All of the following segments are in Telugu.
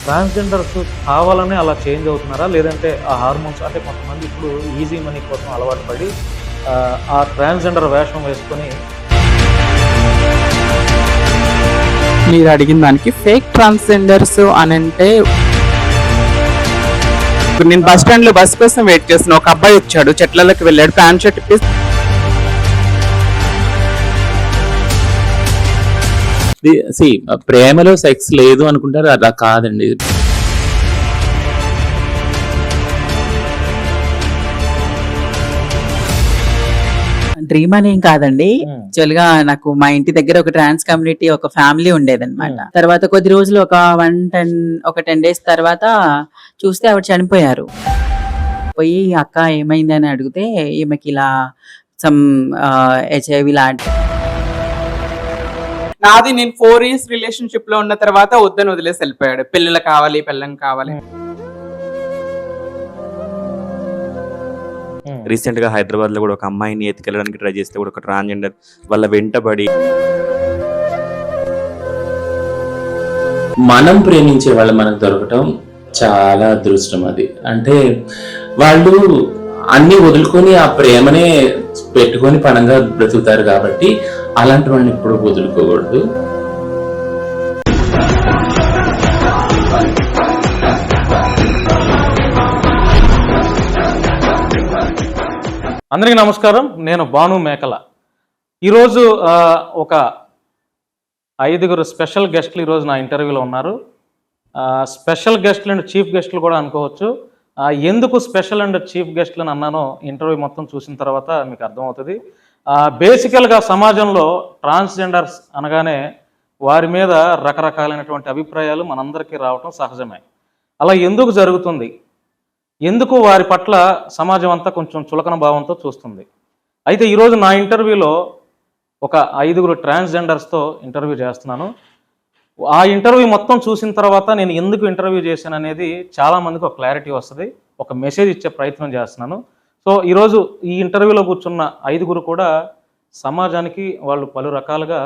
ట్రాన్స్‌జెండర్స్ కావాలని అలా చేంజ్ అవుతున్నారా? లేదంటే ఆ హార్మోన్స్ అంటే కొంతమంది ఇప్పుడు ఈజీ మనీ కోసం అలవాటు పడి ఆ ట్రాన్స్‌జెండర్ వేషం వేసుకొని మీరు అడిగిన దానికి ఫేక్ ట్రాన్స్జెండర్స్ అని అంటే ఇప్పుడు నేను బస్ స్టాండ్ లో బస్ కోసం వెయిట్ చేస్తున్నా. ఒక అబ్బాయి వచ్చాడు, చెట్లలోకి వెళ్ళాడు, ప్యాంట్ షర్ట్ ఇప్పేసి ప్రేమలో సెక్స్ లేదు అనుకుంటారు, అలా కాదండి. డ్రీమ్ అని ఏం కాదండి. యాక్చువల్ గా నాకు మా ఇంటి దగ్గర ఒక ట్రాన్స్ కమ్యూనిటీ ఒక ఫ్యామిలీ ఉండేదన్నమాట. తర్వాత కొద్ది రోజులు ఒక 10 డేస్ తర్వాత చూస్తే ఆవిడ చనిపోయారు. పోయి అక్క ఏమైంది అని అడిగితే ఈమెకి ఇలా సమ్ హెచ్ఐవి లాంటి నాది నేను 4 years రిలేషన్షిప్ లో ఉన్న తర్వాత వద్దని వదిలేసి వెళ్ళిపోయాడు. పిల్లలు కావాలి, పిల్లం కావాలి. రీసెంట్ గా హైదరాబాద్ లో కూడా ఒక అమ్మాయిని ఎత్తుకెళ్ళడానికి ట్రై చేస్తే కూడా ఒక ట్రాన్స్జెండర్ వాళ్ళ వెంటబడి మనం ప్రేమించే వాళ్ళు మనకు దొరకటం చాలా అదృష్టం. అది అంటే వాళ్ళు అన్ని వదులుకొని ఆ ప్రేమనే పెట్టుకొని పణంగా బ్రతుకుతారు కాబట్టి అలాంటి వాళ్ళని ఎప్పుడు వదులుకోకూడదు. అందరికీ నమస్కారం. నేను భాను మేకల. ఈరోజు ఒక 5 స్పెషల్ గెస్ట్లు ఈరోజు నా ఇంటర్వ్యూలో ఉన్నారు. స్పెషల్ గెస్ట్లు అండ్ చీఫ్ గెస్ట్లు కూడా అనుకోవచ్చు. ఎందుకు స్పెషల్ అండ్ చీఫ్ గెస్ట్లు అని అన్నానో ఇంటర్వ్యూ మొత్తం చూసిన తర్వాత మీకు అర్థమవుతుంది. బేసికల్గా సమాజంలో ట్రాన్స్జెండర్స్ అనగానే వారి మీద రకరకాలైనటువంటి అభిప్రాయాలు మనందరికీ రావటం సహజమే. అలా ఎందుకు జరుగుతుంది, ఎందుకు వారి పట్ల సమాజం అంతా కొంచెం చులకన భావంతో చూస్తుంది? అయితే ఈరోజు నా ఇంటర్వ్యూలో ఒక 5 ట్రాన్స్జెండర్స్తో ఇంటర్వ్యూ చేస్తున్నాను. ఆ ఇంటర్వ్యూ మొత్తం చూసిన తర్వాత నేను ఎందుకు ఇంటర్వ్యూ చేశాను అనేది చాలామందికి ఒక క్లారిటీ వస్తుంది. ఒక మెసేజ్ ఇచ్చే ప్రయత్నం చేస్తున్నాను. సో ఈరోజు ఈ ఇంటర్వ్యూలో కూర్చున్న 5 కూడా సమాజానికి వాళ్ళు పలు రకాలుగా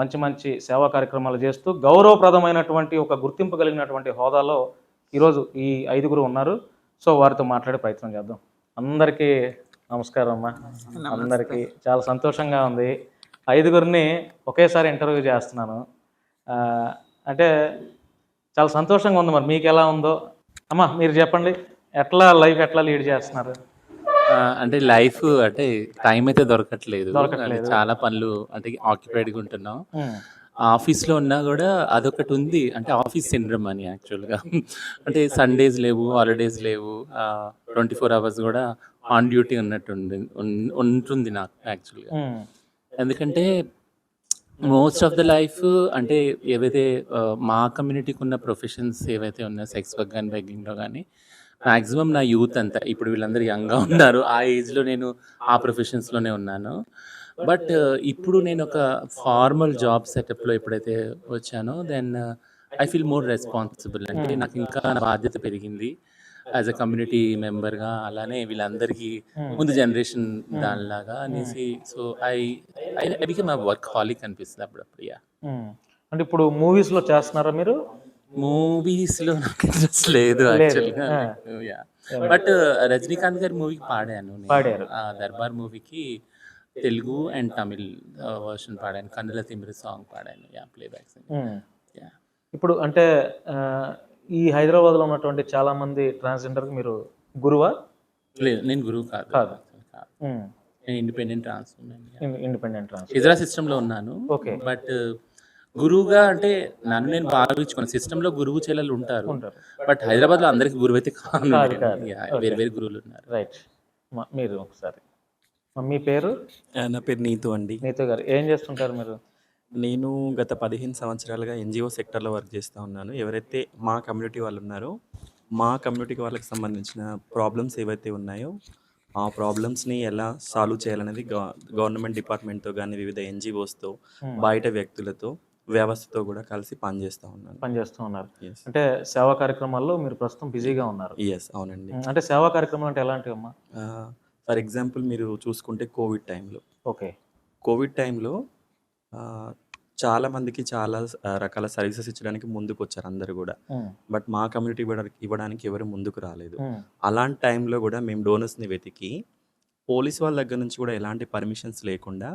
మంచి మంచి సేవా కార్యక్రమాలు చేస్తూ గౌరవప్రదమైనటువంటి ఒక గుర్తింపు కలిగినటువంటి హోదాలో ఈరోజు ఈ 5 ఉన్నారు. సో వారితో మాట్లాడే ప్రయత్నం చేద్దాం. అందరికీ నమస్కారం అమ్మా. అందరికీ చాలా సంతోషంగా ఉంది. 5 ఒకేసారి ఇంటర్వ్యూ చేస్తున్నాను. అంటే చాలా సంతోషంగా ఉంది. మరి మీకు ఎలా ఉందో అమ్మా మీరు చెప్పండి, లైఫ్ ఎట్లా లీడ్ చేస్తున్నారు? అంటే లైఫ్ అంటే టైం అయితే దొరకట్లేదు. చాలా పనులు అంటే ఆక్యుపైడ్గా ఉంటున్నాం. ఆఫీస్లో ఉన్నా కూడా అదొకటి ఉంది, అంటే ఆఫీస్ సిండ్రమ్ అని యాక్చువల్గా. అంటే సండేస్ లేవు, హాలిడేస్ లేవు, 24 hours కూడా ఆన్ డ్యూటీ ఉంటుంది నాకు యాక్చువల్గా. ఎందుకంటే మోస్ట్ ఆఫ్ ద లైఫ్ అంటే ఏవైతే మా కమ్యూనిటీకి ఉన్న ప్రొఫెషన్స్ ఏవైతే ఉన్నాయో సెక్స్ వర్క్ కానీ బెగ్గింగ్లో కానీ మ్యాక్సిమం నా యూత్ అంతా, ఇప్పుడు వీళ్ళందరూ యంగ్గా ఉన్నారు, ఆ ఏజ్లో నేను ఆ ప్రొఫెషన్స్లోనే ఉన్నాను. బట్ ఇప్పుడు నేను ఒక ఫార్మల్ జాబ్ సెటప్లో ఎప్పుడైతే వచ్చానో then I feel more responsible. అంటే నాకు ఇంకా నా బాధ్యత పెరిగింది యాజ్ అ కమ్యూనిటీ మెంబర్గా. అలానే వీళ్ళందరికీ ముందు జనరేషన్ దానిలాగా అనేసి so I become my workaholic అనిపిస్తుంది అప్పుడప్పుడు. యా. అంటే ఇప్పుడు మూవీస్లో చేస్తున్నారా మీరు? మూవీస్లో నాకు ఇంట్రెస్ట్ లేదు యాక్చువల్గా. బట్ రజనీకాంత్ గారి మూవీకి పాడాను. దర్బార్ మూవీకి తెలుగు అండ్ తమిళ్ వర్షన్ పాడాను. కన్నుల తిమిరి సాంగ్ పాడాను. Yeah, playbacks. ఇప్పుడు అంటే ఈ హైదరాబాద్లో ఉన్నటువంటి చాలా మంది ట్రాన్స్జెండర్కి మీరు గురువా? లేదు, నేను గురువు కాదు. నేను ఇండిపెండెంట్ ట్రాన్స్ ఇజ్రా సిస్టంలో ఉన్నాను. ఓకే. బట్ గురువుగా అంటే నన్ను నేను భావించుకున్నాను. సిస్టంలో గురువు చెల్లెలు ఉంటారు, బట్ హైదరాబాద్లో అందరికి గురువు అయితే కాదు. వేరు వేరు గురువులు ఉన్నారు. రైట్. మీరు ఒకసారి మీ పేరు? నా పేరు నీతు అండి. నీతు గారు ఏం చేస్తుంటారు మీరు? నేను గత 15 సంవత్సరాలుగా ఎన్జిఓ సెక్టర్లో వర్క్ చేస్తూ ఉన్నాను. ఎవరైతే మా కమ్యూనిటీ వాళ్ళు ఉన్నారో మా కమ్యూనిటీకి వాళ్ళకి సంబంధించిన ప్రాబ్లమ్స్ ఏవైతే ఉన్నాయో ఆ ప్రాబ్లమ్స్ని ఎలా సాల్వ్ చేయాలనేది గవర్నమెంట్ డిపార్ట్మెంట్తో కానీ వివిధ ఎన్జిఓస్తో బయట వ్యక్తులతో వ్యవస్థతో కూడా కలిసి పనిచేస్తూ ఉన్నారు. అంటే సేవా కార్యక్రమాల్లో మీరు ప్రస్తుతం బిజీగా ఉన్నారు? ఎస్, అవునండి. అంటే సేవా కార్యక్రమాలు అంటే ఎలాంటివి అమ్మా? ఫర్ ఎగ్జాంపుల్ మీరు చూసుకుంటే కోవిడ్ టైంలో ఓకే, కోవిడ్ టైంలో చాలా మందికి చాలా రకాల సర్వీసెస్ ఇచ్చడానికి ముందుకొచ్చారు అందరూ గూడా. బట్ మా కమ్యూనిటీ ఇవ్వడానికి ఎవరు ముందుకు రాలేదు. అలాంటి టైంలో గూడా మేము డోనర్స్‌ని వెతికి, పోలీస్ వాళ్ళ దగ్గర నుంచి కూడా ఎలాంటి పర్మిషన్స్ లేకుండా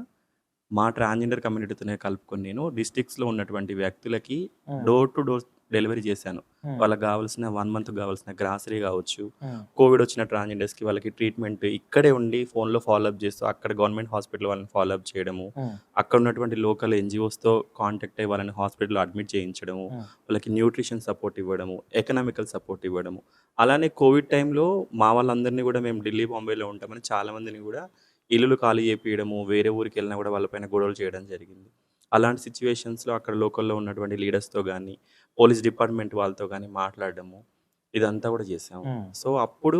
మా ట్రాన్స్‌జెండర్ కమ్యూనిటీతోనే కలుపుకొని నేను డిస్ట్రిక్ట్స్‌లో ఉన్నటువంటి వ్యక్తులకి డోర్ టు డోర్ డెలివరీ చేశాను. వాళ్ళకి కావాల్సిన 1 మంత్ కావాల్సిన గ్రాసరీ కావచ్చు, కోవిడ్ వచ్చిన ట్రాన్స్‌జెండర్స్‌కి వాళ్ళకి ట్రీట్మెంట్ ఇక్కడే ఉండి ఫోన్‌లో ఫాలోఅప్ చేస్తూ అక్కడ గవర్నమెంట్ హాస్పిటల్ వాళ్ళని ఫాలోఅప్ చేయడము, అక్కడ ఉన్నటువంటి లోకల్ ఎన్‌జీఓస్‌తో కాంటాక్ట్ అయ్యి వాళ్ళని హాస్పిటల్‌లో అడ్మిట్ చేయించడము, వాళ్ళకి న్యూట్రిషన్ సపోర్ట్ ఇవ్వడము, ఎకనామికల్ సపోర్ట్ ఇవ్వడము. అలానే కోవిడ్ టైంలో మా వాళ్ళందరినీ కూడా మేము ఢిల్లీ, బాంబేలో ఉంటామని చాలామందిని కూడా ఇల్లులు ఖాళీ చేపియడము, వేరే ఊరికి వెళ్ళినా కూడా వాళ్ళపైన గొడవలు చేయడం జరిగింది. అలాంటి సిచ్యువేషన్స్‌లో అక్కడ లోకల్‌లో ఉన్నటువంటి లీడర్స్‌తో కానీ, పోలీస్ డిపార్ట్మెంట్ వాళ్ళతో కానీ మాట్లాడడము, ఇదంతా కూడా చేసాము. సో అప్పుడు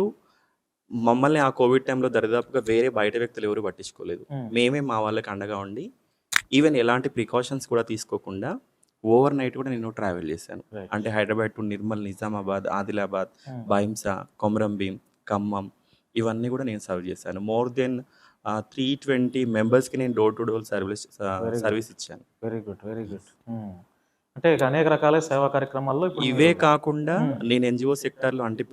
మమ్మల్ని ఆ కోవిడ్ టైంలో దరిదాపుగా వేరే బయట వ్యక్తులు ఎవరు పట్టించుకోలేదు. మేమే మా వాళ్ళకి అండగా ఉండి ఈవెన్ ఎలాంటి ప్రికాషన్స్ కూడా తీసుకోకుండా ఓవర్ నైట్ కూడా నేను ట్రావెల్ చేశాను. అంటే హైదరాబాద్ టు నిర్మల్, నిజామాబాద్, ఆదిలాబాద్, బైంసా, కొమరంభీం, ఖమ్మం ఇవన్నీ కూడా నేను సర్వ్ చేశాను. మోర్ దెన్ 320 మెంబర్స్కి నేను డోర్ టు డోర్ సర్వీస్ ఇచ్చాను. Very good, very good. అంటే ఇక అనేక రకాల సేవా కార్యక్రమాల్లో ఇప్పుడు ఇవే కాకుండా నేను ఎన్జిఓ సెక్టార్లో అంటే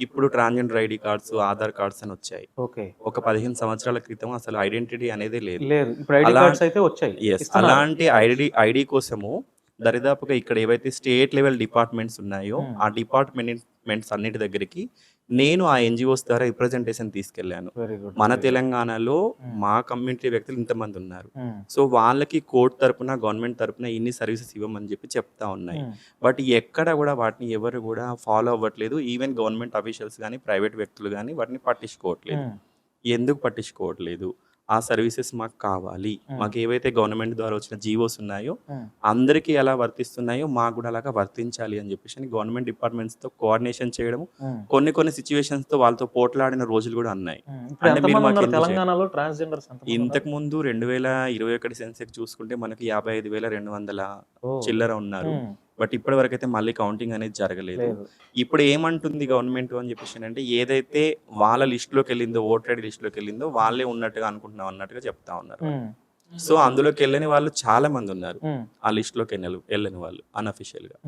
ఇప్పుడు transgender ID cards, Aadhaar cards అని వచ్చాయి. ఓకే, ఒక 15 సంవత్సరాల క్రితం అసలు ఐడెంటిటీ అనేదే లేదు. లేదు, ఇప్పుడు ఐడి కార్డ్స్ అయితే వచ్చాయి. అలాంటి ఐడి కోసము దరిదాపుగా ఇక్కడ ఏవైతే స్టేట్ లెవెల్ డిపార్ట్మెంట్స్ ఉన్నాయో ఆ డిపార్ట్మెంట్స్ అన్నిటి దగ్గరికి నేను ఆ ఎన్జిఓస్ ద్వారా రిప్రజెంటేషన్ తీసుకెళ్లాను. మన తెలంగాణలో మా కమ్యూనిటీ వ్యక్తులు ఇంతమంది ఉన్నారు, సో వాళ్ళకి కోర్టు తరపున, గవర్నమెంట్ తరపున ఇన్ని సర్వీసెస్ ఇవ్వమని చెప్పి చెప్తా ఉన్నాయి. బట్ ఎక్కడ కూడా వాటిని ఎవరు కూడా ఫాలో అవ్వట్లేదు. ఈవెన్ గవర్నమెంట్ అఫీషియల్స్ కానీ, ప్రైవేట్ వ్యక్తులు కానీ వాటిని పట్టించుకోవట్లేదు. ఎందుకు పట్టించుకోవట్లేదు? ఆ సర్వీసెస్ మాకు కావాలి. మాకు ఏవైతే గవర్నమెంట్ ద్వారా వచ్చిన జీవోస్ ఉన్నాయో అందరికీ ఎలా వర్తిస్తున్నాయో మాకు కూడా అలాగా వర్తించాలి అని చెప్పేసి గవర్నమెంట్ డిపార్ట్మెంట్స్తో కోఆర్డినేషన్ చేయడం, కొన్ని సిచ్యువేషన్స్తో వాళ్ళతో పోట్లాడిన రోజులు కూడా ఉన్నాయి. ఇంతకు ముందు 2021 సెన్సెక్స్ చూసుకుంటే మనకి 55,200 చిల్లర ఉన్నారు. బట్ ఇప్పటి వరకు అయితే మళ్ళీ కౌంటింగ్ అనేది జరగలేదు. ఇప్పుడు ఏమంటుంది గవర్నమెంట్ అని చెప్పేసి అంటే ఏదైతే వాళ్ళ లిస్టులోకి వెళ్ళిందో, ఓటర్ ఐడి లిస్టులోకి వెళ్ళిందో వాళ్ళే ఉన్నట్టుగా అనుకుంటున్నాం అన్నట్టుగా చెప్తా ఉన్నారు. సో అందులోకి వెళ్ళని వాళ్ళు చాలా మంది ఉన్నారు, ఆ లిస్టులోకి వెళ్ళని వాళ్ళు అన్అఫిషియల్ గా.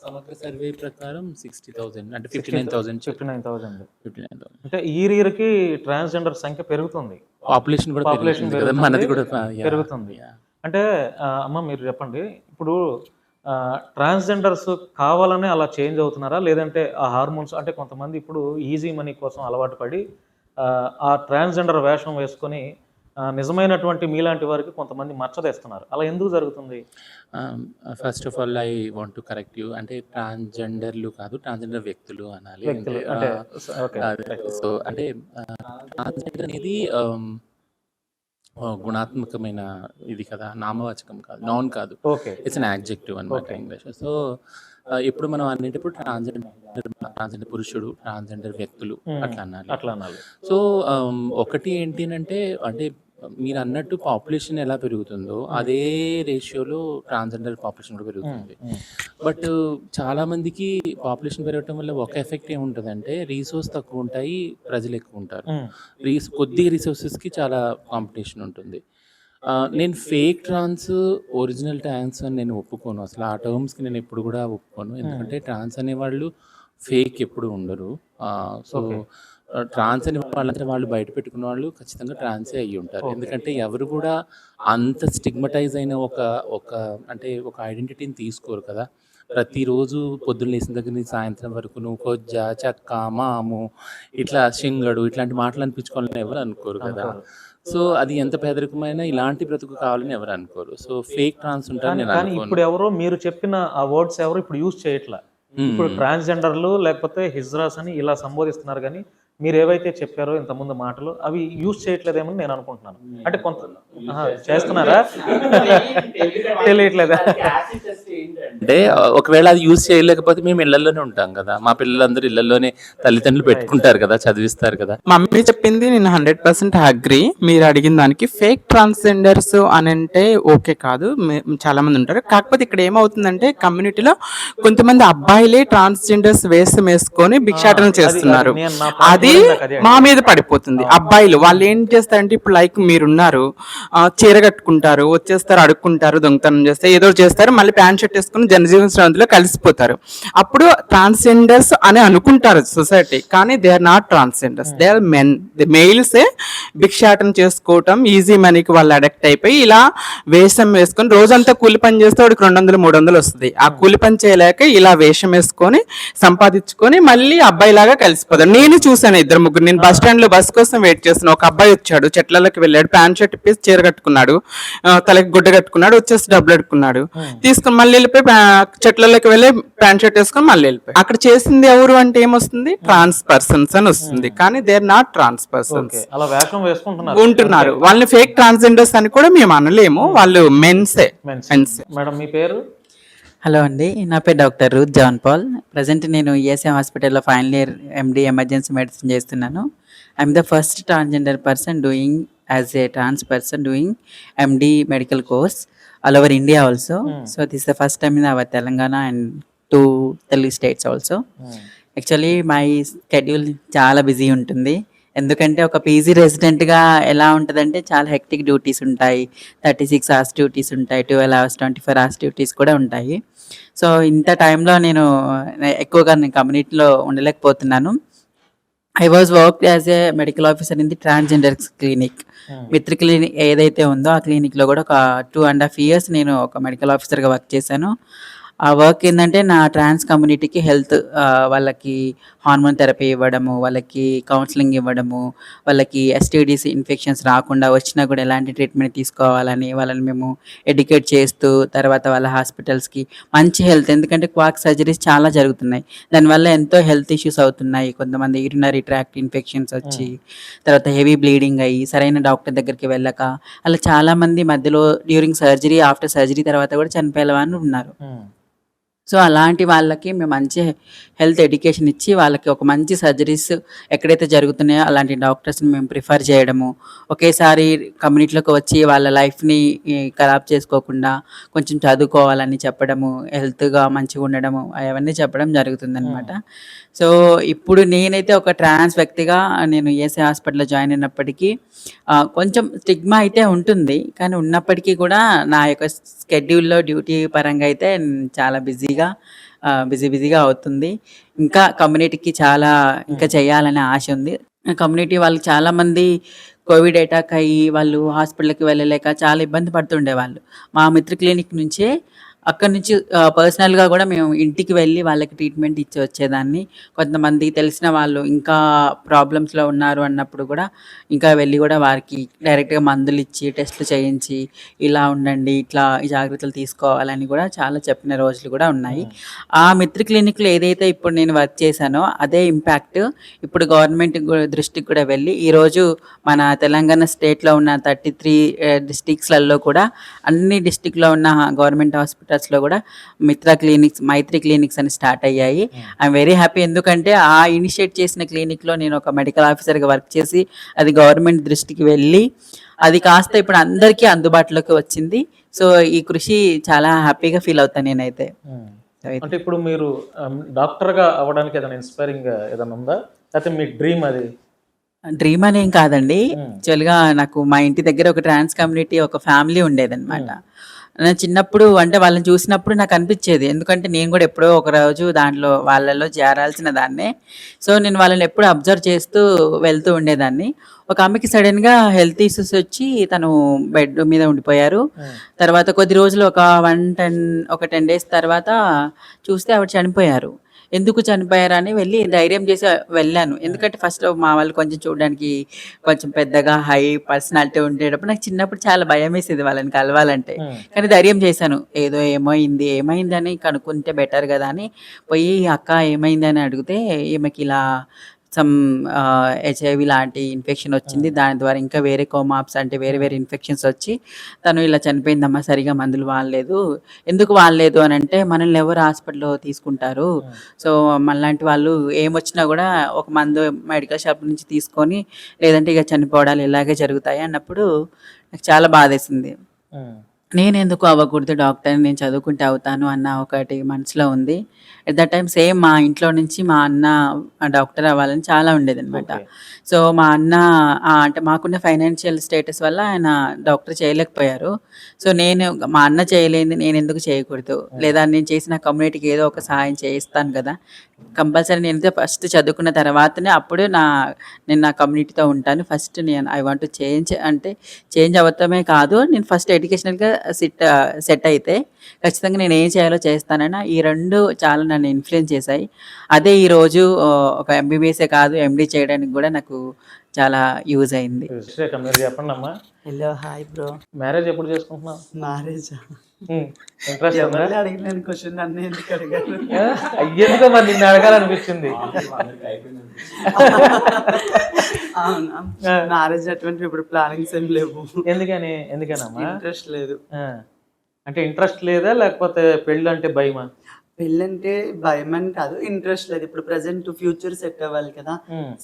సమగ్ర సర్వే ప్రకారం 60,000 అంటే 59,000 అంటే ఇయర్ కి ట్రాన్స్జెండర్ సంఖ్య పెరుగుతుంది, పాపులేషన్ కూడా మనది కూడా పెరుగుతుంది. అంటే అమ్మ మీరు చెప్పండి, ఇప్పుడు ట్రాన్స్జెండర్స్ కావాలనే అలా చేంజ్ అవుతున్నారా, లేదంటే ఆ హార్మోన్స్ అంటే కొంతమంది ఇప్పుడు ఈజీ మనీ కోసం అలవాటు పడి ఆ ట్రాన్స్జెండర్ వేషం వేసుకొని నిజమైనటువంటి మీలాంటి వారికి కొంతమంది మచ్చదేస్తున్నారు, అలా ఎందుకు జరుగుతుంది? First of all I want to correct you. అంటే ట్రాన్స్జెండర్లు కాదు, ట్రాన్స్జెండర్ వ్యక్తులు అనాలి. సో అంటే ట్రాన్స్జెండర్ అనేది గుణాత్మకమైన ఇది కదా, నామవాచకం కాదు, నౌన్ కాదు, ఇట్స్ అన్ యాడ్జెక్టివ్ అన్నమాట ఇంగ్లీష్. సో ఇప్పుడు మనం అనేటప్పుడు ట్రాన్స్జెండర్ పురుషుడు, ట్రాన్స్జెండర్ వ్యక్తులు అట్లా అనాలి. సో ఒకటి ఏంటి అంటే మీరు అన్నట్టు పాపులేషన్ ఎలా పెరుగుతుందో అదే రేషియోలో ట్రాన్స్జెండర్ పాపులేషన్ కూడా పెరుగుతుంది. బట్ చాలా మందికి పాపులేషన్ పెరగటం వల్ల ఒక ఎఫెక్ట్ ఏముంటుందంటే రీసోర్స్ తక్కువ ఉంటాయి, ప్రజలు ఎక్కువ ఉంటారు. కొద్ది రిసోర్సెస్కి చాలా కాంపిటీషన్ ఉంటుంది. నేను ఫేక్ ట్రాన్స్, ఒరిజినల్ ట్రాన్స్ అని నేను ఒప్పుకోను. అసలు ఆ టర్మ్స్కి నేను ఎప్పుడు కూడా ఒప్పుకోను. ఎందుకంటే ట్రాన్స్ అనేవాళ్ళు ఫేక్ ఎప్పుడు ఉండరు. సో ట్రాన్స్ అని వాళ్ళంటే వాళ్ళు బయట పెట్టుకున్న వాళ్ళు ఖచ్చితంగా ట్రాన్సే అయ్యి ఉంటారు. ఎందుకంటే ఎవరు కూడా అంత స్టిగ్మటైజ్ అయిన ఒక ఐడెంటిటీని తీసుకోరు కదా. ప్రతిరోజు పొద్దున్న లేచిన దగ్గర నుంచి సాయంత్రం వరకు నువ్వు కొజ్జ, చక్క, మాము, ఇట్లా సింగడు ఇట్లాంటి మాటలు అనిపించుకోవాలని ఎవరు అనుకోరు కదా. సో అది ఎంత పేదరికమైన ఇలాంటి బ్రతుకు కావాలని ఎవరు అనుకోరు. సో ఫేక్ ట్రాన్స్ ఉంటారు నేను అనుకోను. ఇప్పుడు ఎవరో మీరు చెప్పిన ఆ వర్డ్స్ ఎవరు ఇప్పుడు యూజ్ చేయట్లా. ఇప్పుడు ట్రాన్స్జెండర్లు లేకపోతే హిజ్రాస్ అని ఇలా సంబోధిస్తున్నారు, కానీ మీరు ఏవైతే చెప్పారో ఇంతకుముందు మాటలు అవి యూజ్ చేయట్లేదేమని నేను అనుకుంటున్నాను. అంటే కొంత చేస్తున్నారా తెలియట్లేదా? అంటే ఒకవేళ అది యూజ్ చేయలేకపోతే మేము ఇళ్లలోనే ఉంటాం కదా, మా పిల్లలందరూ ఇళ్లలోనే తల్లిదండ్రులు పెట్టుకుంటారు కదా, చదివిస్తారు కదా. మమ్మీ చెప్పింది నేను 100% అగ్రి. మీరు అడిగిన దానికి ఫేక్ ట్రాన్స్జెండర్స్ అని అంటే ఓకే కాదు, చాలా మంది ఉంటారు. కాకపోతే ఇక్కడ ఏమవుతుందంటే కమ్యూనిటీలో కొంతమంది అబ్బాయిలే ట్రాన్స్జెండర్స్ వేషం వేసుకొని భిక్షాటన చేస్తున్నారు. అది మా మీద పడిపోతుంది. అబ్బాయిలు వాళ్ళు ఏం చేస్తారంటే ఇప్పుడు లైక్ మీరున్నారు, చీర కట్టుకుంటారు, వచ్చేస్తారు, అడుక్కుంటారు, దొంగతనం చేస్తారు, ఏదో చేస్తారు, మళ్ళీ ప్యాంట్ షర్ట్ వేసుకుని జనజీవన శ్రాంతిలో కలిసిపోతారు. అప్పుడు ట్రాన్స్జెండర్స్ అని అనుకుంటారు సొసైటీ, కానీ they are not transgenders, they are men. The మెయిల్సే భిక్షాటన చేసుకోవటం, ఈజీ మనీకి వాళ్ళు అడక్ట్ అయిపోయి ఇలా వేషం వేసుకొని రోజంతా కూలి పని చేస్తే వాడికి 200-300 వస్తుంది. ఆ కూలి పని చేయలేక ఇలా వేషం వేసుకొని సంపాదించుకొని మళ్ళీ అబ్బాయిలాగా కలిసిపోతారు. నేను చూసాను 2-3. నేను బస్ స్టాండ్ లో బస్ కోసం వెయిట్ చేస్తాను. ఒక అబ్బాయి వచ్చాడు, చెట్లలోకి వెళ్ళాడు, ప్యాంట్ షర్ట్ ఇప్పేసి చీర కట్టుకున్నాడు, తలకి గుడ్డ కట్టుకున్నాడు, వచ్చేసి డబ్బులు అడుక్కున్నాడు, తీసుకుని మళ్ళీ వెళ్ళిపోయి చెట్లలోకి వెళ్ళి ప్యాంట్ షర్ట్ వేసుకొని మళ్ళీ వెళ్ళిపోయి. అక్కడ చేసింది ఎవరు అంటే ఏమొస్తుంది? ట్రాన్స్ పర్సన్స్ అని వస్తుంది, కానీ they are not trans persons. అలా వేషం వేసుకుంటున్నారు ఉంటున్నారు. వాళ్ళని ఫేక్ ట్రాన్స్జెండర్స్ అని కూడా మేము అనలేము, వాళ్ళు మెన్సే. మేడం మీ పేరు? హలో అండి, నా పేరు doctor Ruth John Paul. Present నేను ఈఎస్ఐ హాస్పిటల్లో final year MD emergency medicine చేస్తున్నాను. I'm the first transgender person doing as a trans person doing MD medical course all over India also. So this is the first time in our Telangana and 2 Telugu states also. Actually my schedule చాలా బిజీ ఉంటుంది. ఎందుకంటే ఒక పీజీ రెసిడెంట్గా ఎలా ఉంటుందంటే చాలా హెక్టిక్ డ్యూటీస్ ఉంటాయి, 36 hours డ్యూటీస్ ఉంటాయి, 12 hours 24 hours డ్యూటీస్ కూడా ఉంటాయి. సో ఇంత టైంలో నేను ఎక్కువగా నేను కమ్యూనిటీలో ఉండలేకపోతున్నాను. I was work as a medical officer in the transgender clinic. Mitra clinic ఏదైతే ఉందో ఆ క్లినిక్లో కూడా ఒక 2.5 years నేను ఒక మెడికల్ ఆఫీసర్గా వర్క్ చేశాను. ఆ వర్క్ ఏంటంటే నా ట్రాన్స్ కమ్యూనిటీకి హెల్త్, వాళ్ళకి హార్మోన్ థెరపీ ఇవ్వడము, వాళ్ళకి కౌన్సిలింగ్ ఇవ్వడము, వాళ్ళకి ఎస్టీడీస్ ఇన్ఫెక్షన్స్ రాకుండా వచ్చినా కూడా ఎలాంటి ట్రీట్మెంట్ తీసుకోవాలని వాళ్ళని మేము ఎడ్యుకేట్ చేస్తూ, తర్వాత వాళ్ళ హాస్పిటల్స్కి మంచి హెల్త్, ఎందుకంటే క్వాక్ సర్జరీస్ చాలా జరుగుతున్నాయి, దానివల్ల ఎంతో హెల్త్ ఇష్యూస్ అవుతున్నాయి. కొంతమంది యూరినరీ ట్రాక్ట్ ఇన్ఫెక్షన్స్ వచ్చి తర్వాత హెవీ బ్లీడింగ్ అయ్యి సరైన డాక్టర్ దగ్గరికి వెళ్ళక అలా చాలామంది మధ్యలో డ్యూరింగ్ సర్జరీ, ఆఫ్టర్ సర్జరీ తర్వాత కూడా చనిపోయే వాళ్ళు ఉన్నారు. సో అలాంటి వాళ్ళకి మేము మంచి హెల్త్ ఎడ్యుకేషన్ ఇచ్చి వాళ్ళకి ఒక మంచి సర్జరీస్ ఎక్కడైతే జరుగుతున్నాయో అలాంటి డాక్టర్స్ని మేము ప్రిఫర్ చేయడము, ఒకేసారి కమ్యూనిటీలోకి వచ్చి వాళ్ళ లైఫ్ని ఖరాబ్ చేసుకోకుండా కొంచెం చదువుకోవాలని చెప్పడము, హెల్త్గా మంచిగా ఉండడము, అవన్నీ చెప్పడం జరుగుతుందన్నమాట. సో ఇప్పుడు నేనైతే ఒక ట్రాన్స్ వ్యక్తిగా నేను ఈఎస్ఐ హాస్పిటల్లో జాయిన్ అయినప్పటికీ కొంచెం స్టిగ్మా అయితే ఉంటుంది, కానీ ఉన్నప్పటికీ కూడా నా యొక్క స్కెడ్యూల్లో డ్యూటీ పరంగా అయితే చాలా బిజీగా అవుతుంది. ఇంకా కమ్యూనిటీకి చాలా ఇంకా చేయాలనే ఆశ ఉంది. కమ్యూనిటీ వాళ్ళు చాలామంది కోవిడ్ అటాక్ అయ్యి వాళ్ళు హాస్పిటల్కి వెళ్ళలేక చాలా ఇబ్బంది పడుతుండేవాళ్ళు. మా మిత్ర క్లినిక్ నుంచే అక్కడి నుంచి పర్సనల్గా కూడా మేము ఇంటికి వెళ్ళి వాళ్ళకి ట్రీట్మెంట్ ఇచ్చి వచ్చేదాన్ని. కొంతమంది తెలిసిన వాళ్ళు ఇంకా ప్రాబ్లమ్స్లో ఉన్నారు అన్నప్పుడు కూడా ఇంకా వెళ్ళి కూడా వారికి డైరెక్ట్గా మందులు ఇచ్చి టెస్టులు చేయించి ఇలా ఉండండి, ఇట్లా ఈ జాగ్రత్తలు తీసుకోవాలని కూడా చాలా చెప్పిన రోజులు కూడా ఉన్నాయి. ఆ మిత్ర క్లినిక్లో ఏదైతే ఇప్పుడు నేను వర్క్ చేశానో అదే ఇంపాక్ట్ ఇప్పుడు గవర్నమెంట్ దృష్టికి కూడా వెళ్ళి ఈరోజు మన తెలంగాణ స్టేట్లో ఉన్న 33 డిస్టిక్స్లలో కూడా అన్ని డిస్టిక్లో ఉన్న గవర్నమెంట్ హాస్పిటల్స్లో కూడా మైత్రి క్లినిక్స్ అని స్టార్ట్ అయ్యాయి. ఐఎమ్ వెరీ హ్యాపీ, ఎందుకంటే ఆ ఇనిషియేట్ చేసిన క్లినిక్లో నేను ఒక మెడికల్ ఆఫీసర్గా వర్క్ చేసి అది గవర్నమెంట్ దృష్టికి వెళ్ళి అది కాస్త ఇప్పుడు అందరికీ అందుబాటులోకి వచ్చింది. సో ఈ కృషి చాలా హ్యాపీగా ఫీల్ అవుతాను నేనైతే. అంటే ఇప్పుడు మీరు డాక్టర్గా అవ్వడానికి ఏదైనా ఇన్స్పైరింగ్ ఏదైనా ఉందా, లేకపోతే మీ డ్రీమ్ అది? డ్రీమ్ అనేం కాదండి, యాక్చువల్గా నాకు మా ఇంటి దగ్గర ఒక ట్రాన్స్ కమ్యూనిటీ ఒక ఫ్యామిలీ ఉండేదన్నమాట. నేను చిన్నప్పుడు అంటే వాళ్ళని చూసినప్పుడు నాకు అనిపించేది, ఎందుకంటే నేను కూడా ఎప్పుడో ఒక రోజు దాంట్లో వాళ్ళలో చేరాల్సిన దాన్నే. సో నేను వాళ్ళని ఎప్పుడు అబ్జర్వ్ చేస్తూ వెళ్తూ ఉండేదాన్ని. ఒక ఆమెకి సడన్గా హెల్త్ ఇష్యూస్ వచ్చి తను బెడ్ మీద ఉండిపోయారు. తర్వాత కొద్ది రోజులు ఒక 10 days తర్వాత చూస్తే ఆవిడ చనిపోయారు. ఎందుకు చనిపోయారని వెళ్ళి ధైర్యం చేసి వెళ్ళాను. ఎందుకంటే ఫస్ట్ మా వాళ్ళు కొంచెం చూడడానికి కొంచెం పెద్దగా హై పర్సనాలిటీ ఉండేటప్పుడు నాకు చిన్నప్పుడు చాలా భయం వేసేది వాళ్ళని కలవాలంటే. కానీ ధైర్యం చేశాను, ఏదో ఏమైందని కనుక్కుంటే బెటర్ కదా అని పోయి అక్క ఏమైంది అని అడిగితే ఈమెకి ఇలా సమ్ హెచ్ఐవి లాంటి ఇన్ఫెక్షన్ వచ్చింది. దాని ద్వారా ఇంకా వేరే కోమాప్స్ అంటే వేరే వేరే ఇన్ఫెక్షన్స్ వచ్చి తను ఇలా చనిపోయిందమ్మా, సరిగా మందులు వాడలేదు. ఎందుకు వాడలేదు అని అంటే, మనల్ని ఎవరు హాస్పిటల్లో తీసుకుంటారు, సో మనలాంటి వాళ్ళు ఏమొచ్చినా కూడా ఒక మందు మెడికల్ షాప్ నుంచి తీసుకొని లేదంటే ఇక చనిపోవడాలు ఇలాగే జరుగుతాయి అన్నప్పుడు నాకు చాలా బాధేసింది. నేను ఎందుకు అవ్వకూడదు డాక్టర్, నేను చదువుకుంటే అవుతాను అన్న ఒకటి మనసులో ఉంది. ఎట్ దట్ టైం సేమ్ మా ఇంట్లో నుంచి మా అన్న డాక్టర్ అవ్వాలని చాలా ఉండేది అనమాట. సో మా అన్న అంటే మాకున్న ఫైనాన్షియల్ స్టేటస్ వల్ల ఆయన డాక్టర్ చేయలేకపోయారు. సో మా అన్న చేయలేని నేను ఎందుకు చేయకూడదు, లేదా నేను చేసిన కమ్యూనిటీకి ఏదో ఒక సహాయం చేయిస్తాను కదా, కంపల్సరీ నేనైతే ఫస్ట్ చదువుకున్న తర్వాతనే అప్పుడు నేను నా కమ్యూనిటీతో ఉంటాను. ఫస్ట్ నేను ఐ వాంట్ టు చేంజ్, అంటే చేంజ్ అవ్వటమే కాదు, నేను ఫస్ట్ ఎడ్యుకేషనల్గా సెట్ అయితే ఖచ్చితంగా నేను ఏం చేయాలో చేస్తానని ఈ రెండు చాలా నన్ను ఇన్ఫ్లుయెన్స్ చేశాయి. అదే ఈరోజు ఒక ఎంబీబీఎస్ఏ కాదు ఎండీ చేయడానికి కూడా నాకు చాలా యూజ్ అయింది. శ్రీరేఖ మీరు చెప్పండి అమ్మా, హలో హాయ్ బ్రో. మ్యారేజ్ ఎప్పుడు చేసుకుంటున్నావు? మ్యారేజ్ ఇంట్రెస్ట్ ఉందా? అడిగిన క్వశ్చన్ నన్ను ఎందుకు అడిగారు? ఎందుకో మరి నిన్ను అడగాలనిపించింది. అవునా, మ్యారేజ్ అటువంటి ఇప్పుడు ప్లానింగ్స్ ఏం లేవు. ఎందుకనమ్మా? ఇంట్రెస్ట్ లేదు. అంటే ఇంట్రెస్ట్ లేదా లేకపోతే పెళ్ళి అంటే భయమా? పెళ్ళంటే భయం అని కాదు, ఇంట్రెస్ట్ లేదు. ఇప్పుడు ప్రెసెంట్ ఫ్యూచర్ సెట్ అవ్వాలి కదా,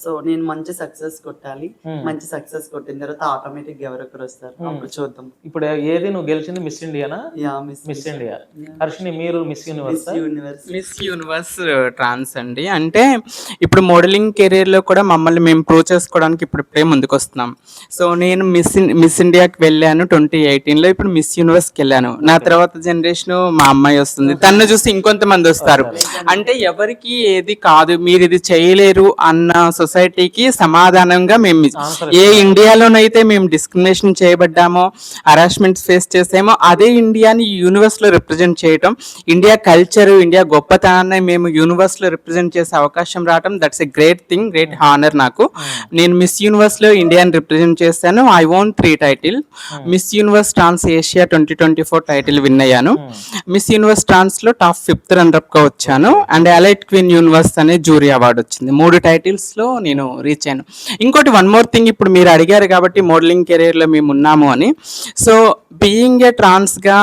సో నేను మంచి సక్సెస్ కొట్టాలి. మంచి సక్సెస్ కొట్టిన తర్వాత ఆటోమేటిక్ ఎవరొకరు వస్తారు, అప్పుడు చూద్దాం. ఇప్పుడు ఏది నువ్వు గెలిచింది? Miss Indiana? Yeah, miss India. Harshini మీరు మిస్ యూనివర్స్? మిస్ యూనివర్స్ ట్రాన్స్ అండి. అంటే ఇప్పుడు మోడలింగ్ కెరీర్లో కూడా మమ్మల్ని మేము ప్రూవ్ చేసుకోవడానికి ఇప్పుడే ముందుకు వస్తున్నాం. సో నేను మిస్ ఇండియాకి వెళ్ళాను 2018లో. ఇప్పుడు మిస్ యూనివర్స్కి వెళ్ళాను. నా తర్వాత జనరేషన్ మా అమ్మాయి వస్తుంది, తను చూసి ఇంకొంతమంది వస్తారు. అంటే ఎవరికి ఏది కాదు, మీరు ఇది చేయలేరు అన్న సొసైటీకి సమాధానంగా మేము ఏ ఇండియాలోనైతే మేము డిస్క్రిమినేషన్ చేయబడ్డామో, హరాస్మెంట్ ఫేస్ చేసామో, అదే ఇండియాని యూనివర్స్ లో రిప్రజెంట్ చేయటం, ఇండియా కల్చర్, ఇండియా గొప్పతనాన్ని మేము యూనివర్స్ లో రిప్రజెంట్ చేసే అవకాశం రావటం, that's a great thing, great honour నాకు. నేను మిస్ యూనివర్స్ లో ఇండియాని రిప్రజెంట్ చేశాను. I won 3 title. Miss Universe Trans Asia 2024 title win అయ్యాను. మిస్ యూనివర్స్ ట్రాన్స్ లో టాప్ 5th రన్నర్ గా వచ్చాను. అండ్ ఎలైట్ క్వీన్ యూనివర్స్ అనే జ్యూరీ అవార్డు వచ్చింది. 3 టైటిల్స్ లో నేను రీచ్ అయ్యాను. ఇంకోటి వన్ మోర్ థింగ్, ఇప్పుడు మీరు అడిగారు కాబట్టి మోడలింగ్ కెరీర్ లో మేము ఉన్నాము అని. సో బీయింగ్ ఏ ట్రాన్స్ గా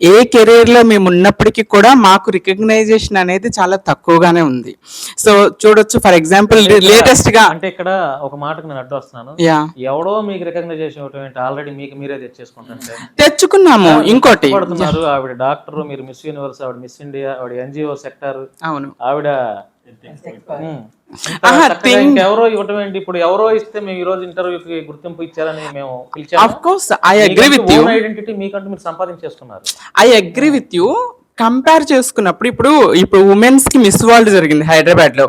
ఏ కెరీర్ లో మేము ఉన్నప్పటికీ కూడా మాకు రికగ్నైజేషన్ అనేది చాలా తక్కువగానే ఉంది. సో చూడొచ్చు, ఫర్ ఎగ్జాంపుల్ లేటెస్ట్ గా, అంటే ఇక్కడ ఒక మాటకు నేను అడ్డు వస్తున్నాను, ఎవడో మీకు రికగ్నైజేషన్ ఇవ్వటం ఆల్రెడీ మీకు మీరే తెచ్చేసుకుంటారు. తెచ్చుకున్నాము. ఇంకోటి పడుతున్నారు, ఆవిడ డాక్టర్, మీరు మిస్ యూనివర్స్, ఆవిడ మిస్ ఇండియా, ఆవిడ ఎన్జిఓ సెక్టర్, అవును ఆవిడ ఎవరో ఇవ్వటం ఏంటి? ఇప్పుడు ఎవరో ఇస్తే మేము ఈ రోజు ఇంటర్వ్యూకి గుర్తింపు ఇచ్చారని మేము పిలిచాము. Of course I agree with you. Identity మీకంటూ మీరు సంపాదించేసుకున్నారు. I agree with you. Compare చేసుకున్నప్పుడు ఇప్పుడు ఉమెన్స్ కి మిస్ వరల్డ్ జరిగింది హైదరాబాద్ లో.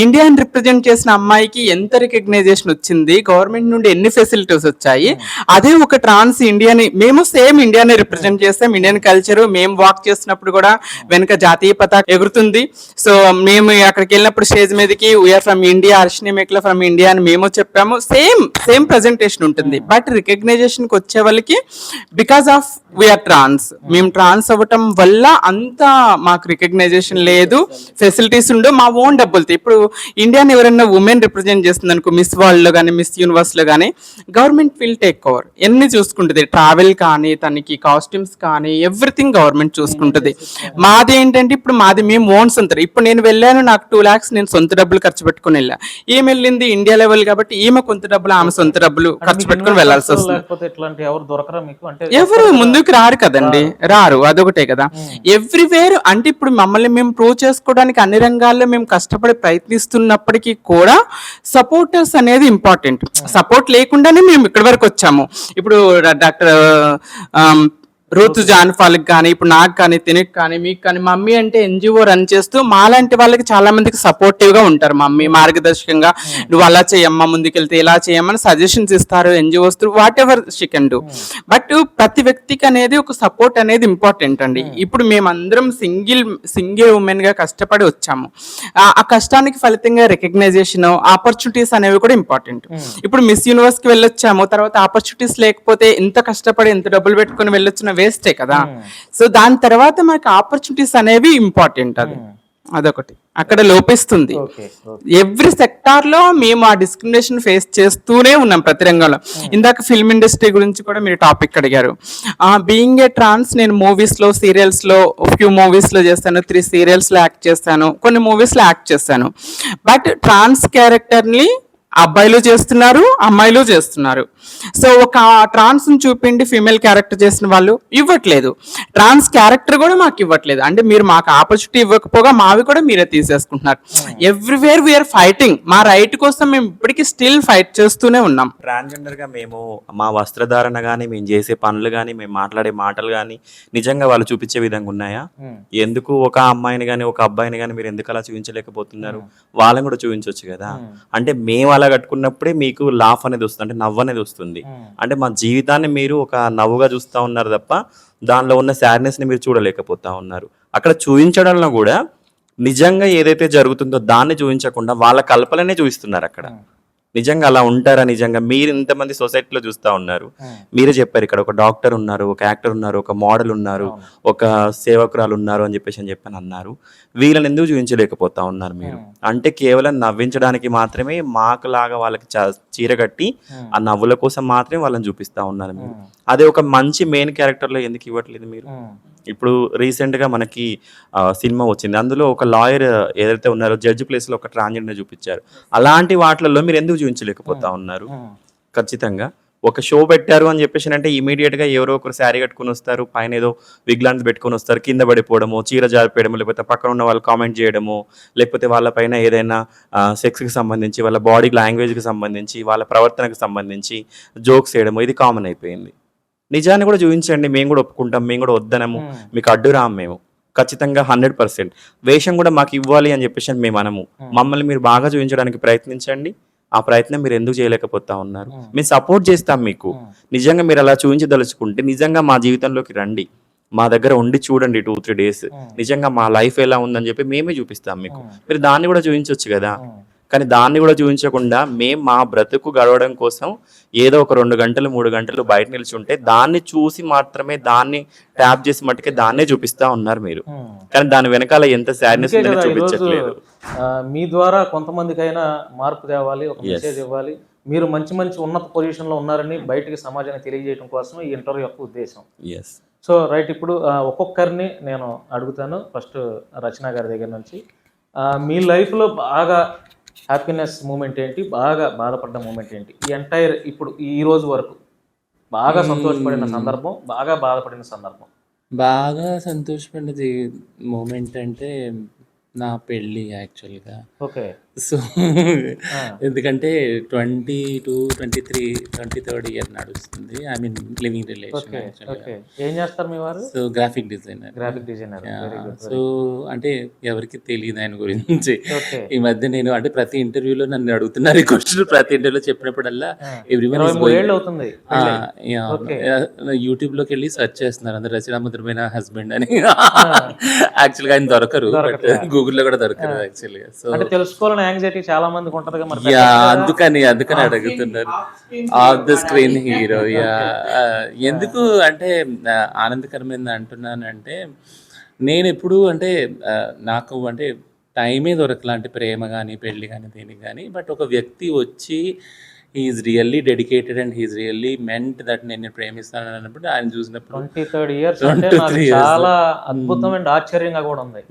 ఇండియాని రిప్రజెంట్ చేసిన అమ్మాయికి ఎంత రికగ్నైజేషన్ వచ్చింది, గవర్నమెంట్ నుండి ఎన్ని ఫెసిలిటీస్ వచ్చాయి. అదే ఒక ట్రాన్స్ ఇండియాని, మేము సేమ్ ఇండియాని రిప్రజెంట్ చేస్తాం. ఇండియన్ కల్చర్ మేము వాక్ చేస్తున్నప్పుడు కూడా వెనుక జాతీయ పతాక ఎగురుతుంది. సో మేము అక్కడికి వెళ్ళినప్పుడు స్టేజ్ మీదకి వీఆర్ ఫ్రమ్ ఇండియా, హర్షిని మేకల ఫ్రమ్ ఇండియా అని మేము చెప్పాము. సేమ్ ప్రెజెంటేషన్ ఉంటుంది. బట్ రికగ్నైజేషన్ కి వచ్చే వాళ్ళకి బికాస్ ఆఫ్ వీఆర్ ట్రాన్స్, మేము ట్రాన్స్ అవ్వటం వల్ల అంత మాకు రికగ్నైజేషన్ లేదు, ఫెసిలిటీస్ ఉండవు, మా ఓన్ డబ్బులతో. ఇప్పుడు ఇండియాని ఎవరైనా ఉమెన్ రిప్రజెంట్ చేస్తుంది అనుకో, మిస్ వరల్డ్ లో కానీ మిస్ యూనివర్స్ లో కానీ, గవర్నమెంట్ విల్ టేక్ ఓవర్, ఎన్ని చూసుకుంటుంది, ట్రావెల్ కానీ తనకి కాస్ట్యూమ్స్ కానీ ఎవ్రీథింగ్ గవర్నమెంట్ చూసుకుంటుంది. మాది ఏంటంటే ఇప్పుడు మేము ఓన్ సొంత. ఇప్పుడు నేను వెళ్ళాను, నాకు 2 lakhs నేను సొంత డబ్బులు ఖర్చు పెట్టుకుని వెళ్ళా. ఈమె వెళ్ళింది ఇండియా లెవెల్ కాబట్టి ఈమె కొంత డబ్బులు, ఆమె సొంత డబ్బులు ఖర్చు పెట్టుకుని వెళ్ళాల్సి వస్తుంది. ఎవరు ముందుకు రారు కదండి, రారు, అదొకటే కదా. ఎవ్రీవేర్ అంటే ఇప్పుడు మమ్మల్ని మేము ప్రూవ్ చేసుకోవడానికి అన్ని రంగాల్లో మేము కష్టపడి ప్రయత్నిస్తున్నప్పటికీ కూడా సపోర్టర్స్ అనేది ఇంపార్టెంట్. సపోర్ట్ లేకుండానే మేము ఇక్కడి వరకు వచ్చాము. ఇప్పుడు డాక్టర్ రూత్ జాన్ఫాల్కి కానీ, ఇప్పుడు నాకు కానీ, తినకి కానీ, మీకు కానీ, మమ్మీ అంటే ఎన్జిఓ రన్ చేస్తూ మాలాంటి వాళ్ళకి చాలా మందికి సపోర్టివ్ గా ఉంటారు. మమ్మీ మార్గదర్శకంగా నువ్వు అలా చేయమ్మా, ముందుకెళ్తే ఇలా చేయమని సజెషన్స్ ఇస్తారు NGOs through what ever she can do. But ప్రతి వ్యక్తికి అనేది ఒక సపోర్ట్ అనేది ఇంపార్టెంట్ అండి. ఇప్పుడు మేమందరం సింగిల్ ఉమెన్ గా కష్టపడి వచ్చాము. ఆ కష్టానికి ఫలితంగా రికగ్నైజేషన్, ఆపర్చునిటీస్ అనేవి కూడా ఇంపార్టెంట్. ఇప్పుడు మిస్ యూనివర్స్ కి వెళ్ళొచ్చాము, తర్వాత ఆపర్చునిటీస్ లేకపోతే ఎంత కష్టపడి ఎంత డబ్బులు పెట్టుకుని వెళ్ళొచ్చిన వేస్టే కదా. సో దాని తర్వాత మనకి ఆపర్చునిటీస్ అనేవి ఇంపార్టెంట్. అది అదొకటి అక్కడ లోపిస్తుంది. ఓకే ఎవ్రీ సెక్టార్ లో మేము ఆ డిస్క్రిమినేషన్ ఫేస్ చేస్తూనే ఉన్నాం ప్రతి రంగంలో. ఇందాక ఫిల్మ్ ఇండస్ట్రీ గురించి కూడా మీరు టాపిక్ అడిగారు. బీయింగ్ ఏ ట్రాన్స్ నేను మూవీస్ లో సీరియల్స్ లో ఫ్యూ మూవీస్ లో చేస్తాను, 3 సీరియల్స్ లో యాక్ట్ చేస్తాను, కొన్ని మూవీస్ లో యాక్ట్ చేస్తాను. బట్ ట్రాన్స్ క్యారెక్టర్ ని అబ్బాయిలు చేస్తున్నారు, అమ్మాయిలు చేస్తున్నారు. సో ఒక ట్రాన్స్ చూపిండి ఫీమేల్ క్యారెక్టర్ చేసిన వాళ్ళు ఇవ్వట్లేదు, ట్రాన్స్ క్యారెక్టర్ కూడా మాకు ఇవ్వట్లేదు. అంటే మీరు మాకు ఆపర్చునిటీ ఇవ్వకపోగా మావి కూడా మీరే తీసేసుకుంటున్నారు. Everywhere we are fighting. మా రైట్ కోసం మేము ఇప్పటికీ స్టిల్ ఫైట్ చేస్తూనే ఉన్నాం. ట్రాన్స్జెండర్గా మేము మా వస్త్రధారణ కానీ, మేము చేసే పనులు కానీ, మేము మాట్లాడే మాటలు కానీ నిజంగా వాళ్ళు చూపించే విధంగా ఉన్నాయా? ఎందుకు ఒక అమ్మాయిని కానీ ఒక అబ్బాయిని కానీ మీరు ఎందుకు అలా చూపించలేకపోతున్నారు? వాళ్ళని కూడా చూపించవచ్చు కదా. అంటే మేము అలా కట్టుకున్నప్పుడే మీకు లాఫ్ అనేది వస్తుంది, అంటే నవ్వు అనేది వస్తుంది. అంటే మా జీవితాన్ని మీరు ఒక నవ్వుగా చూస్తూ ఉన్నారు తప్ప దానిలో ఉన్న సాడ్నెస్ని మీరు చూడలేకపోతా ఉన్నారు. అక్కడ చూపించడంలో కూడా నిజంగా ఏదైతే జరుగుతుందో దాన్ని చూపించకుండా వాళ్ళ కల్పననే చూపిస్తున్నారు అక్కడ. నిజంగా అలా ఉంటారా? నిజంగా మీరు ఇంతమంది సొసైటీలో చూస్తూ ఉన్నారు. మీరే చెప్పారు ఇక్కడ ఒక డాక్టర్ ఉన్నారు, ఒక యాక్టర్ ఉన్నారు, ఒక మోడల్ ఉన్నారు, ఒక సేవకురాలు ఉన్నారు అని చెప్పని అన్నారు. వీళ్ళని ఎందుకు చూపించలేకపోతా ఉన్నారు మీరు? అంటే కేవలం నవ్వించడానికి మాత్రమే మాకులాగా వాళ్ళకి చీర కట్టి ఆ నవ్వుల కోసం మాత్రమే వాళ్ళని చూపిస్తా ఉన్నారు మీరు. అదే ఒక మంచి మెయిన్ క్యారెక్టర్లో ఎందుకు ఇవ్వట్లేదు మీరు? ఇప్పుడు రీసెంట్గా మనకి సినిమా వచ్చింది, అందులో ఒక లాయర్ ఏదైతే ఉన్నారో జడ్జి ప్లేస్లో ఒక ట్రాన్స్జెండర్ చూపించారు. అలాంటి వాటిలలో మీరు ఎందుకు చూపించలేకపోతా ఉన్నారు? ఖచ్చితంగా ఒక షో పెట్టారు అని చెప్పేసి అంటే ఇమీడియట్గా ఎవరో ఒకరు శారీ కట్టుకుని వస్తారు, పైన ఏదో విగ్లాన్స్ పెట్టుకుని వస్తారు, కింద పడిపోవడము, చీర జారిపోయడము, లేకపోతే పక్కన ఉన్న వాళ్ళు కామెంట్ చేయడము, లేకపోతే వాళ్ళపైన ఏదైనా సెక్స్కి సంబంధించి, వాళ్ళ బాడీ లాంగ్వేజ్కి సంబంధించి, వాళ్ళ ప్రవర్తనకు సంబంధించి జోక్స్ చేయడము, ఇది కామన్ అయిపోయింది. నిజాన్ని కూడా చూపించండి, మేము కూడా ఒప్పుకుంటాం, మేము కూడా వద్దనము, మీకు అడ్డు రాము మేము. ఖచ్చితంగా 100% వేషం కూడా మాకు ఇవ్వాలి అని చెప్పేసి మేము అనము. మమ్మల్ని మీరు బాగా చూపించడానికి ప్రయత్నించండి. ఆ ప్రయత్నం మీరు ఎందుకు చేయలేకపోతా ఉన్నారు? మేము సపోర్ట్ చేస్తాం మీకు. నిజంగా మీరు అలా చూపించదలుచుకుంటే నిజంగా మా జీవితంలోకి రండి, మా దగ్గర ఉండి చూడండి 2-3 డేస్. నిజంగా మా లైఫ్ ఎలా ఉందని చెప్పి మేమే చూపిస్తాం మీకు. మీరు దాన్ని కూడా చూపించవచ్చు కదా. కానీ దాన్ని కూడా చూపించకుండా మేము మా బ్రతుకు గడవడం కోసం ఏదో ఒక 2 గంటలు 3 గంటలు బయట నిల్చుంటే దాన్ని చూసి మాత్రమే, దాన్ని ట్యాప్ చేసి మట్టుకే దాన్నే చూపిస్తా ఉన్నారు మీరు. కానీ దాని వెనకాల ఎంత సాడ్నెస్ ఉందని చూపించట్లేదు. మీ ద్వారా కొంతమందికైనా మార్పు తేవాలి, ఒక మెసేజ్ ఇవ్వాలి, మీరు మంచి మంచి ఉన్నత పొజిషన్లో ఉన్నారని బయటికి సమాజానికి తెలియజేయడం కోసం ఈ ఇంటర్వ్యూ యొక్క ఉద్దేశం. సో రైట్, ఇప్పుడు ఒక్కొక్కరిని నేను అడుగుతాను. ఫస్ట్ రచన గారి దగ్గర నుంచి, మీ లైఫ్లో బాగా హ్యాపీనెస్ మూమెంట్ ఏంటి, బాగా బాధపడ్డ మూమెంట్ ఏంటి? ఈ ఎంటైర్ ఇప్పుడు ఈ రోజు వరకు బాగా సంతోషపడిన సందర్భం, బాగా బాధపడిన సందర్భం. బాగా సంతోషపడినది మూమెంట్ అంటే నా పెళ్ళి యాక్చువల్గా. ఓకే. సో ఎందుకంటే 23rd ఇయర్ నడుస్తుంది. I mean living relation. ఏం చేస్తారు మీ వారు? So graphic designer. సో అంటే ఎవరికి తెలియదు ఆయన గురించి. ఈ మధ్య నేను అంటే ప్రతి ఇంటర్వ్యూలో నన్ను అడుగుతున్నారు ఈ క్వశ్చన్. ప్రతి ఇంటర్వ్యూలో చెప్పినప్పుడల్లా యూట్యూబ్ లోకి వెళ్ళి సెర్చ్ చేస్తున్నారు అందరు రచనా ముద్రమైన హస్బెండ్ అని. యాక్చువల్గా ఆయన దొరకరు, గూగుల్లో కూడా దొరకరు యాక్చువల్గా. సో తెలుసుకోవాలని యాంగ్జైటీ చాలా మందికి ఉంటది కదా. యా అందుకని అడుగుతున్నారు. Of the screen hero. Yeah ఎందుకు అంటే ఆనందకరమైంది అంటున్నానంటే, నేను ఎప్పుడు అంటే నాకు అంటే టైమే దొరకలా, అంటే ప్రేమ కానీ పెళ్ళి కానీ దేనికి కానీ. బట్ ఒక వ్యక్తి వచ్చి he's really dedicated and he's really meant that నేను ప్రేమిస్తాను అన్నప్పుడు ఆయన చూసినప్పుడు 23 years చాలా అద్భుతమైన ఆశ్చర్యంగా కూడా ఉంది.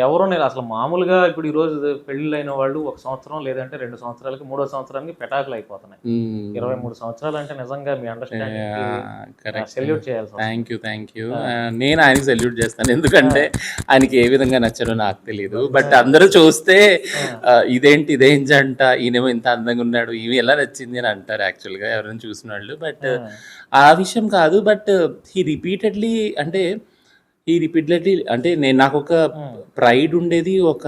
ఎవరు నేను అసలు మామూలుగా ఇప్పుడు ఈ రోజు పెళ్లిళ్ళైన వాళ్ళు 1 సంవత్సరం లేదంటే 2 సంవత్సరాలకి 3వ సంవత్సరానికి పెటాకులు అయిపోతున్నాయి. 23 సంవత్సరాలు అంటే నిజంగా మీ అండర్స్టాండింగ్ సెల్యూట్ చేయాలి. Thank you. నేను ఆయనకి సెల్యూట్ చేస్తాను, ఎందుకంటే ఆయనకి ఏ విధంగా నచ్చారో నాకు తెలియదు. బట్ అందరూ చూస్తే ఇదేం జంట, ఈయనేమో ఇంత అందంగా ఉన్నాడు, ఇవి ఎలా వచ్చింది అని అంటారు యాక్చువల్గా ఎవరైనా చూసిన వాళ్ళు. బట్ ఆ విషయం కాదు. బట్ హీ రిపీటెడ్లీ అంటే నాకు ఒక ప్రైడ్ ఉండేది, ఒక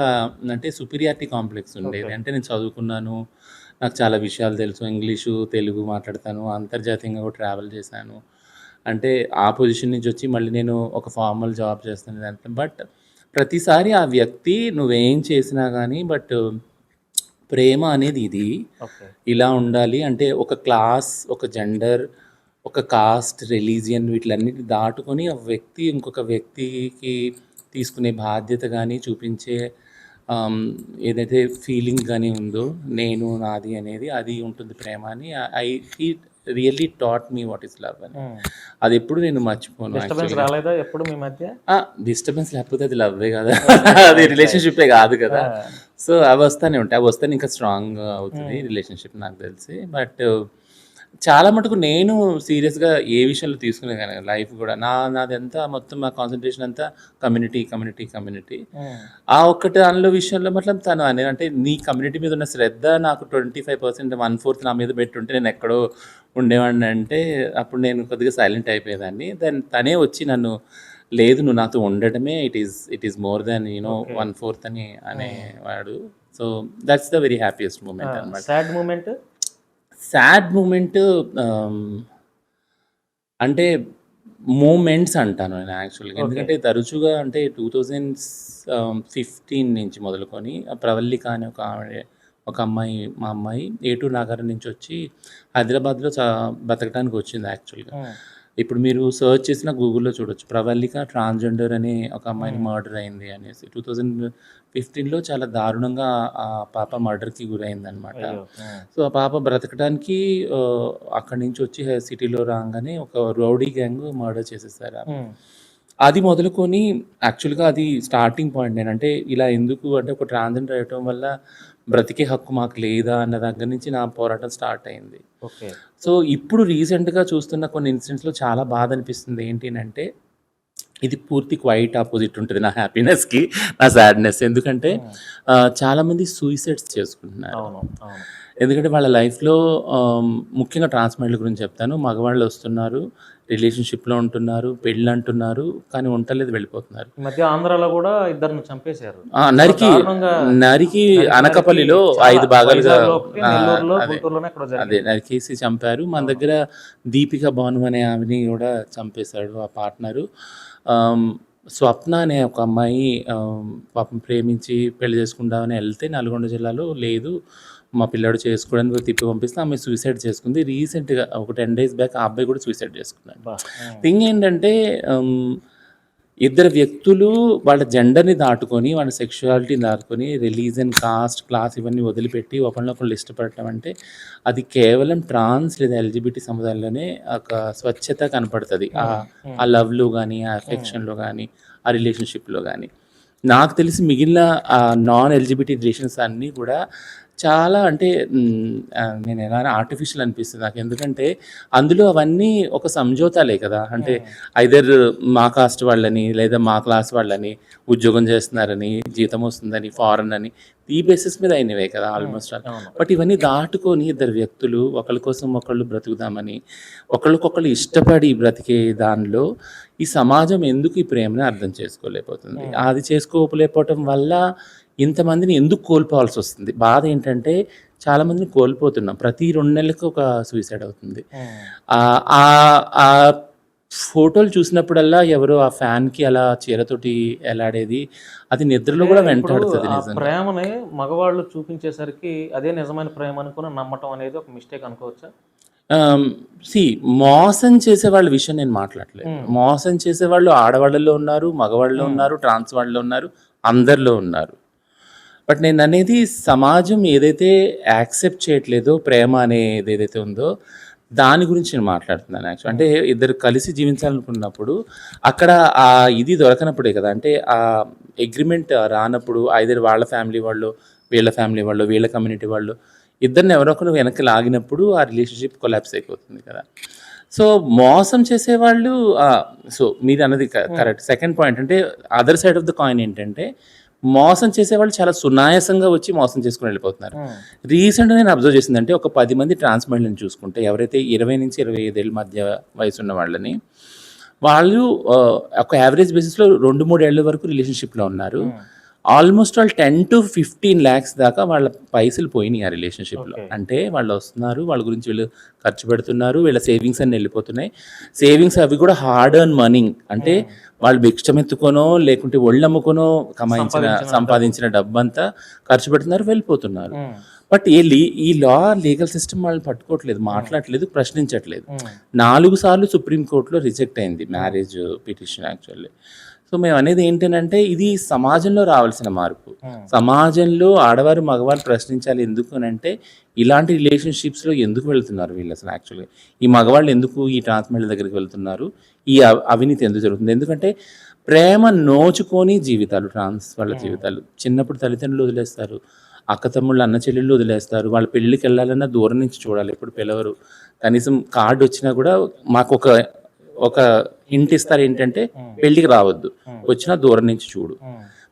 అంటే సుపీరియారిటీ కాంప్లెక్స్ ఉండేది. అంటే నేను చదువుకున్నాను, నాకు చాలా విషయాలు తెలుసు, ఇంగ్లీషు తెలుగు మాట్లాడతాను, అంతర్జాతీయంగా కూడా ట్రావెల్ చేశాను. అంటే ఆ పొజిషన్ నుంచి వచ్చి మళ్ళీ నేను ఒక ఫార్మల్ జాబ్ చేస్తాను దాంట్లో. బట్ ప్రతిసారి ఆ వ్యక్తి నువ్వేం చేసినా కానీ బట్ ప్రేమ అనేది ఇది ఇలా ఉండాలి అంటే ఒక క్లాస్, ఒక జెండర్, ఒక కాస్ట్, రిలీజియన్ వీటిలన్నిటి దాటుకొని ఆ వ్యక్తి ఇంకొక వ్యక్తికి తీసుకునే బాధ్యత కానీ చూపించే ఏదైతే ఫీలింగ్ కానీ ఉందో నేను నాది అనేది అది ఉంటుంది ప్రేమ అని. He really taught me what is love అని. అది ఎప్పుడు నేను మర్చిపోను. డిస్టర్బెన్స్ రాలేదా ఎప్పుడు మీ మధ్య? డిస్టర్బెన్స్ లేకపోతే అది లవ్వే కదా, అది రిలేషన్షిప్పే కాదు కదా. సో అవి వస్తానే ఉంటాయి, అవి వస్తే ఇంకా స్ట్రాంగ్ అవుతుంది రిలేషన్షిప్ నాకు తెలిసి. బట్ చాలా మటుకు నేను సీరియస్గా ఏ విషయంలో తీసుకునే కానీ లైఫ్ కూడా నాదంతా మొత్తం మా కాన్సన్ట్రేషన్ అంతా కమ్యూనిటీ కమ్యూనిటీ కమ్యూనిటీ. ఆ ఒక్కటి దానిలో విషయంలో మతలబ్ తను అంటే నీ కమ్యూనిటీ మీద ఉన్న శ్రద్ధ నాకు 25%, 1/4 నా మీద పెట్టుంటే నేను ఎక్కడో ఉండేవాడిని అంటే అప్పుడు నేను కొద్దిగా సైలెంట్ అయిపోయేదాన్ని. దెన్ తనే వచ్చి నన్ను లేదు నువ్వు నాతో ఉండటమే ఇట్ ఈస్ మోర్ దాన్ 1/4 అని అనేవాడు. So that's the very happiest moment అనమాట. సాడ్ మూమెంట్ అంటే మూమెంట్స్ అంటాను నేను యాక్చువల్గా. ఎందుకంటే తరచుగా అంటే 2015 నుంచి మొదలుకొని ప్రవల్లిక అనే ఒక అమ్మాయి మా అమ్మాయి ఏటూరు నాగారం నుంచి వచ్చి హైదరాబాద్లో బతకడానికి వచ్చింది యాక్చువల్గా. ఇప్పుడు మీరు సర్చ్ చేసిన గూగుల్లో చూడొచ్చు, ప్రవల్లిక ట్రాన్స్జెండర్ అనే ఒక అమ్మాయిని మర్డర్ అయింది అనేసి. 2015లో చాలా దారుణంగా ఆ పాప మర్డర్కి గురైంది అనమాట. సో ఆ పాప బ్రతకడానికి అక్కడి నుంచి వచ్చి సిటీలో రాగానే ఒక రౌడీ గ్యాంగ్ మర్డర్ చేసేసారు. అది మొదలుకొని యాక్చువల్గా అది స్టార్టింగ్ పాయింట్. నేనంటే ఇలా ఎందుకు అంటే ఒక ట్రాన్స్జెండర్ అయ్యటం వల్ల బ్రతికే హక్కు మాకు లేదా అన్న దగ్గర నుంచి నా పోరాటం స్టార్ట్ అయింది. సో ఇప్పుడు రీసెంట్గా చూస్తున్న కొన్ని ఇన్సిడెంట్స్లో చాలా బాధ అనిపిస్తుంది. ఏంటి అంటే ఇది పూర్తి క్వైట్ ఆపోజిట్ ఉంటుంది నా హ్యాపీనెస్కి, నా సాడ్నెస్. ఎందుకంటే చాలామంది సూసైడ్స్ చేసుకుంటున్నారు. ఎందుకంటే వాళ్ళ లైఫ్లో ముఖ్యంగా ట్రాన్స్మెంట్ల గురించి చెప్తాను. మగవాళ్ళు వస్తున్నారు, రిలేషన్షిప్లో ఉంటున్నారు, పెళ్ళి అంటున్నారు, కానీ ఉండలేదు, వెళ్ళిపోతున్నారు. ఈ మధ్య ఆంధ్రాలో కూడా ఇద్దరిని చంపేశారు, నరికి అనకపల్లిలో 5 భాగాలుగా అదే నరికేసి చంపారు. మన దగ్గర దీపిక భాను అనే ఆమెని కూడా చంపేశాడు ఆ పార్ట్నరు. స్వప్న అనే ఒక అమ్మాయి పాపం ప్రేమించి పెళ్లి చేసుకుందామని వెళ్తే నల్గొండ జిల్లాలో లేదు మా పిల్లాడు చేసుకోవడానికి తిప్పి పంపిస్తే ఆమె సూసైడ్ చేసుకుంది. రీసెంట్గా ఒక 10 days బ్యాక్ ఆ అబ్బాయి కూడా సూసైడ్ చేసుకున్నాడు. థింగ్ ఏంటంటే ఇద్దరు వ్యక్తులు వాళ్ళ జెండర్ని దాటుకొని, వాళ్ళ సెక్షువాలిటీని దాటుకొని, రిలీజన్, కాస్ట్, క్లాస్ ఇవన్నీ వదిలిపెట్టి ఒకళ్ళొకళ్ళు ఇష్టపడటం అంటే అది కేవలం ట్రాన్స్ లేదా ఎల్జిబిటీ సముదాయంలోనే ఒక స్వచ్ఛత కనపడుతుంది. ఆ లవ్లో కానీ, ఆ అఫెక్షన్లో కానీ, ఆ రిలేషన్షిప్లో కానీ. నాకు తెలిసి మిగిలిన నాన్ ఎల్జిబిటీ రిలేషన్స్ అన్నీ కూడా చాలా అంటే నేను ఎలా ఆర్టిఫిషియల్ అనిపిస్తుంది నాకు. ఎందుకంటే అందులో అవన్నీ ఒక సంజోతాలే కదా. అంటే ఐదర్ మా కాస్ట్ వాళ్ళని లేదా మా క్లాస్ వాళ్ళని ఉద్యోగం చేస్తున్నారని, జీతం వస్తుందని, ఫారెన్ అని, ఈ బేసిస్ మీద అయినవే కదా ఆల్మోస్ట్ ఆల్. బట్ ఇవన్నీ దాటుకొని ఇద్దరు వ్యక్తులు ఒకళ్ళ కోసం ఒకళ్ళు బ్రతుకుదామని, ఒకళ్ళకొకళ్ళు ఇష్టపడి బ్రతికే దానిలో ఈ సమాజం ఎందుకు ఈ ప్రేమని అర్థం చేసుకోలేకపోతుంది. అది చేసుకోలేకపోవటం వల్ల ఇంతమందిని ఎందుకు కోల్పోవాల్సి వస్తుంది. బాధ ఏంటంటే చాలామందిని కోల్పోతున్నాం. ప్రతి 2 నెలలకు ఒక సూసైడ్ అవుతుంది. ఆ ఫోటోలు చూసినప్పుడల్లా ఎవరో ఆ ఫ్యాన్కి అలా చీరతోటి ఎలాడేది అది నిద్రలో కూడా వెంటాడుతుంది. ప్రేమని మగవాళ్ళు చూపించేసరికి అదే నిజమైన ప్రేమ అనుకుని నమ్మటం అనేది ఒక మిస్టేక్ అనుకోవచ్చా? మోసం చేసే వాళ్ళ విషయం నేను మాట్లాడలేదు. మోసం చేసేవాళ్ళు ఆడవాళ్ళలో ఉన్నారు, మగవాళ్ళలో ఉన్నారు, ట్రాన్స్ వాళ్ళలో ఉన్నారు, అందరిలో ఉన్నారు. బట్ నేను అనేది సమాజం ఏదైతే యాక్సెప్ట్ చేయట్లేదో ప్రేమ అనేది ఏదైతే ఉందో దాని గురించి నేను మాట్లాడుతున్నాను యాక్చువల్. అంటే ఇద్దరు కలిసి జీవించాలనుకున్నప్పుడు అక్కడ ఆ ఇది దొరకనప్పుడే కదా, అంటే ఆ అగ్రిమెంట్ రానప్పుడు ఐదర్ వాళ్ళ ఫ్యామిలీ వాళ్ళు, వీళ్ళ ఫ్యామిలీ వాళ్ళు, వీళ్ళ కమ్యూనిటీ వాళ్ళు ఇద్దరిని ఎవరొకరు వెనక్కి లాగినప్పుడు ఆ రిలేషన్షిప్ కొలాప్స్ అయిపోతుంది కదా. సో మోసం చేసేవాళ్ళు సో మీరు అన్నది కరెక్ట్. సెకండ్ పాయింట్ అంటే other side of the coin ఏంటంటే మోసం చేసేవాళ్ళు చాలా సునాయాసంగా వచ్చి మోసం చేసుకుని వెళ్ళిపోతున్నారు. రీసెంట్గా నేను అబ్జర్వ్ చేసిందంటే ఒక 10 మంది ట్రాన్స్మెంట్లను చూసుకుంటే ఎవరైతే 20 నుంచి 25 ఏళ్ళ మధ్య వయసు ఉన్న వాళ్ళని, వాళ్ళు ఒక యావరేజ్ బేసిస్లో 2-3 ఏళ్ళ వరకు రిలేషన్షిప్లో ఉన్నారు. ఆల్మోస్ట్ ఆల్ 10 to 15 lakhs దాకా వాళ్ళ పైసలు పోయినాయి ఆ రిలేషన్షిప్లో. అంటే వాళ్ళు వస్తున్నారు, వాళ్ళ గురించి వీళ్ళు ఖర్చు పెడుతున్నారు, వీళ్ళ సేవింగ్స్ అన్ని వెళ్ళిపోతున్నాయి. సేవింగ్స్ అవి కూడా హార్డ్ ఎర్న్ మనీ, అంటే వాళ్ళు భిక్షమెత్తుకొనో లేకుంటే ఒళ్ళమ్ముకొనో సంపాదించిన డబ్బంతా ఖర్చు పెడుతున్నారు, వెళ్ళిపోతున్నారు. బట్ ఈ లీగల్ సిస్టమ్ వాళ్ళని పట్టుకోవట్లేదు, మాట్లాడట్లేదు, ప్రశ్నించట్లేదు. 4 సార్లు సుప్రీంకోర్టులో రిజెక్ట్ అయింది మ్యారేజ్ పిటిషన్ యాక్చువల్లీ. సో మేము అనేది ఏంటంటే ఇది సమాజంలో రావాల్సిన మార్పు. సమాజంలో ఆడవారు మగవారు ప్రశ్నించాలి. ఎందుకు అని అంటే ఇలాంటి రిలేషన్షిప్స్లో ఎందుకు వెళ్తున్నారు వీళ్ళు అసలు యాక్చువల్గా, ఈ మగవాళ్ళు ఎందుకు ఈ ట్రాన్స్ మహిళల దగ్గరికి వెళ్తున్నారు, ఈ అవినీతి ఎందుకు జరుగుతుంది. ఎందుకంటే ప్రేమ నోచుకొని జీవితాలు, ట్రాన్స్ వాళ్ళ జీవితాలు చిన్నప్పుడు తల్లిదండ్రులు వదిలేస్తారు, అక్క తమ్ముళ్ళు అన్న చెల్లెళ్ళు వదిలేస్తారు, వాళ్ళ పెళ్ళికి వెళ్ళాలన్నా దూరం నుంచి చూడాలి, ఎప్పుడు పిలవరు. కనీసం కార్డు వచ్చినా కూడా మాకు ఒక హింట్ ఇస్తారు ఏంటంటే పెళ్ళికి రావద్దు, వచ్చినా దూరం నుంచి చూడు,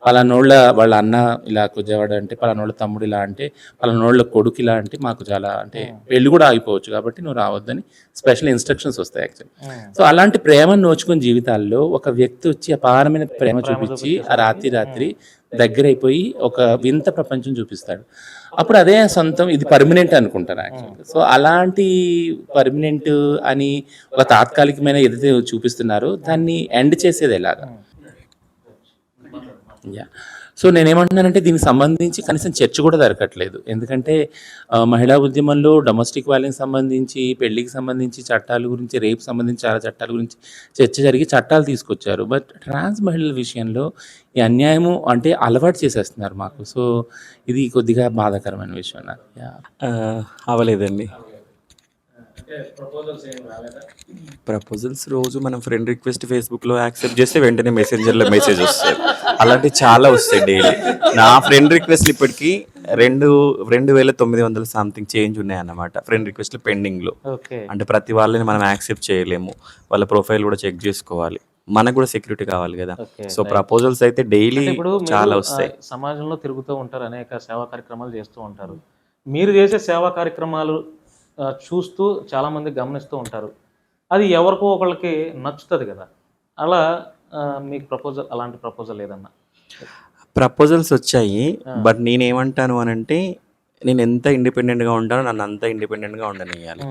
పలానోళ్ళ వాళ్ళ అన్న ఇలా కుజవాడు అంటే, పలానోళ్ళ తమ్ముడు ఇలా అంటే, పలానోళ్ళ కొడుకు ఇలా అంటే మాకు చాలా అంటే పెళ్ళి కూడా ఆగిపోవచ్చు కాబట్టి నువ్వు రావద్దని స్పెషల్ ఇన్స్ట్రక్షన్స్ వస్తాయి యాక్చువల్లీ. సో అలాంటి ప్రేమను నోచుకుని జీవితాల్లో ఒక వ్యక్తి వచ్చి అపారమైన ప్రేమ చూపించి ఆ రాత్రి దగ్గరైపోయి ఒక వింత ప్రపంచం చూపిస్తాడు. అప్పుడు అదే సొంతం, ఇది పర్మనెంట్ అనుకుంటాను యాక్చువల్గా. సో అలాంటి పర్మనెంట్ అని ఒక తాత్కాలికమైన ఏదైతే చూపిస్తున్నారో దాన్ని ఎండ్ చేసేది ఎలాగా. సో నేనేమంటున్నానంటే దీనికి సంబంధించి కనీసం చర్చ కూడా దొరకట్లేదు. ఎందుకంటే మహిళా ఉద్యమంలో డొమెస్టిక్ వైలెన్స్ సంబంధించి, పెళ్లికి సంబంధించి చట్టాల గురించి, రేపు సంబంధించి చాలా చట్టాల గురించి చర్చ జరిగి చట్టాలు తీసుకొచ్చారు. బట్ ట్రాన్స్ మహిళల విషయంలో ఈ అన్యాయము అంటే అలవాటు చేసేస్తున్నారు మాకు. సో ఇది కొద్దిగా బాధాకరమైన విషయం నాకు. అవ్వలేదండి. ప్రపోజల్స్ రోజు మనం ఫ్రెండ్ రిక్వెస్ట్ ఫేస్బుక్లో యాక్సెప్ట్ చేస్తే వెంటనే మెసెంజర్లో మెసేజ్ వస్తాయి. అలాంటివి చాలా వస్తాయి డైలీ. నా ఫ్రెండ్ రిక్వెస్ట్లు ఇప్పటికీ 2,900 సంథింగ్ చేంజ్ ఉన్నాయన్నమాట ఫ్రెండ్ రిక్వెస్ట్లు పెండింగ్లో. అంటే ప్రతి వాళ్ళని మనం యాక్సెప్ట్ చేయలేము, వాళ్ళ ప్రొఫైల్ కూడా చెక్ చేసుకోవాలి, మనకు కూడా సెక్యూరిటీ కావాలి కదా. సో ప్రపోజల్స్ అయితే డైలీ చాలా వస్తాయి. సమాజంలో తిరుగుతూ ఉంటారు, అనేక సేవా కార్యక్రమాలు చేస్తూ ఉంటారు. మీరు చేసే సేవా కార్యక్రమాలు చూస్తూ చాలామంది గమనిస్తూ ఉంటారు, అది ఎవరికో ఒకళ్ళకి నచ్చుతుంది కదా. అలా మీకు అలాంటి ప్రపోజల్ ఏదన్నా? ప్రపోజల్స్ వచ్చాయి, బట్ నేనేమంటాను అని అంటే నేను ఎంత ఇండిపెండెంట్గా ఉంటానో నన్ను అంత ఇండిపెండెంట్గా ఉండనియాలి.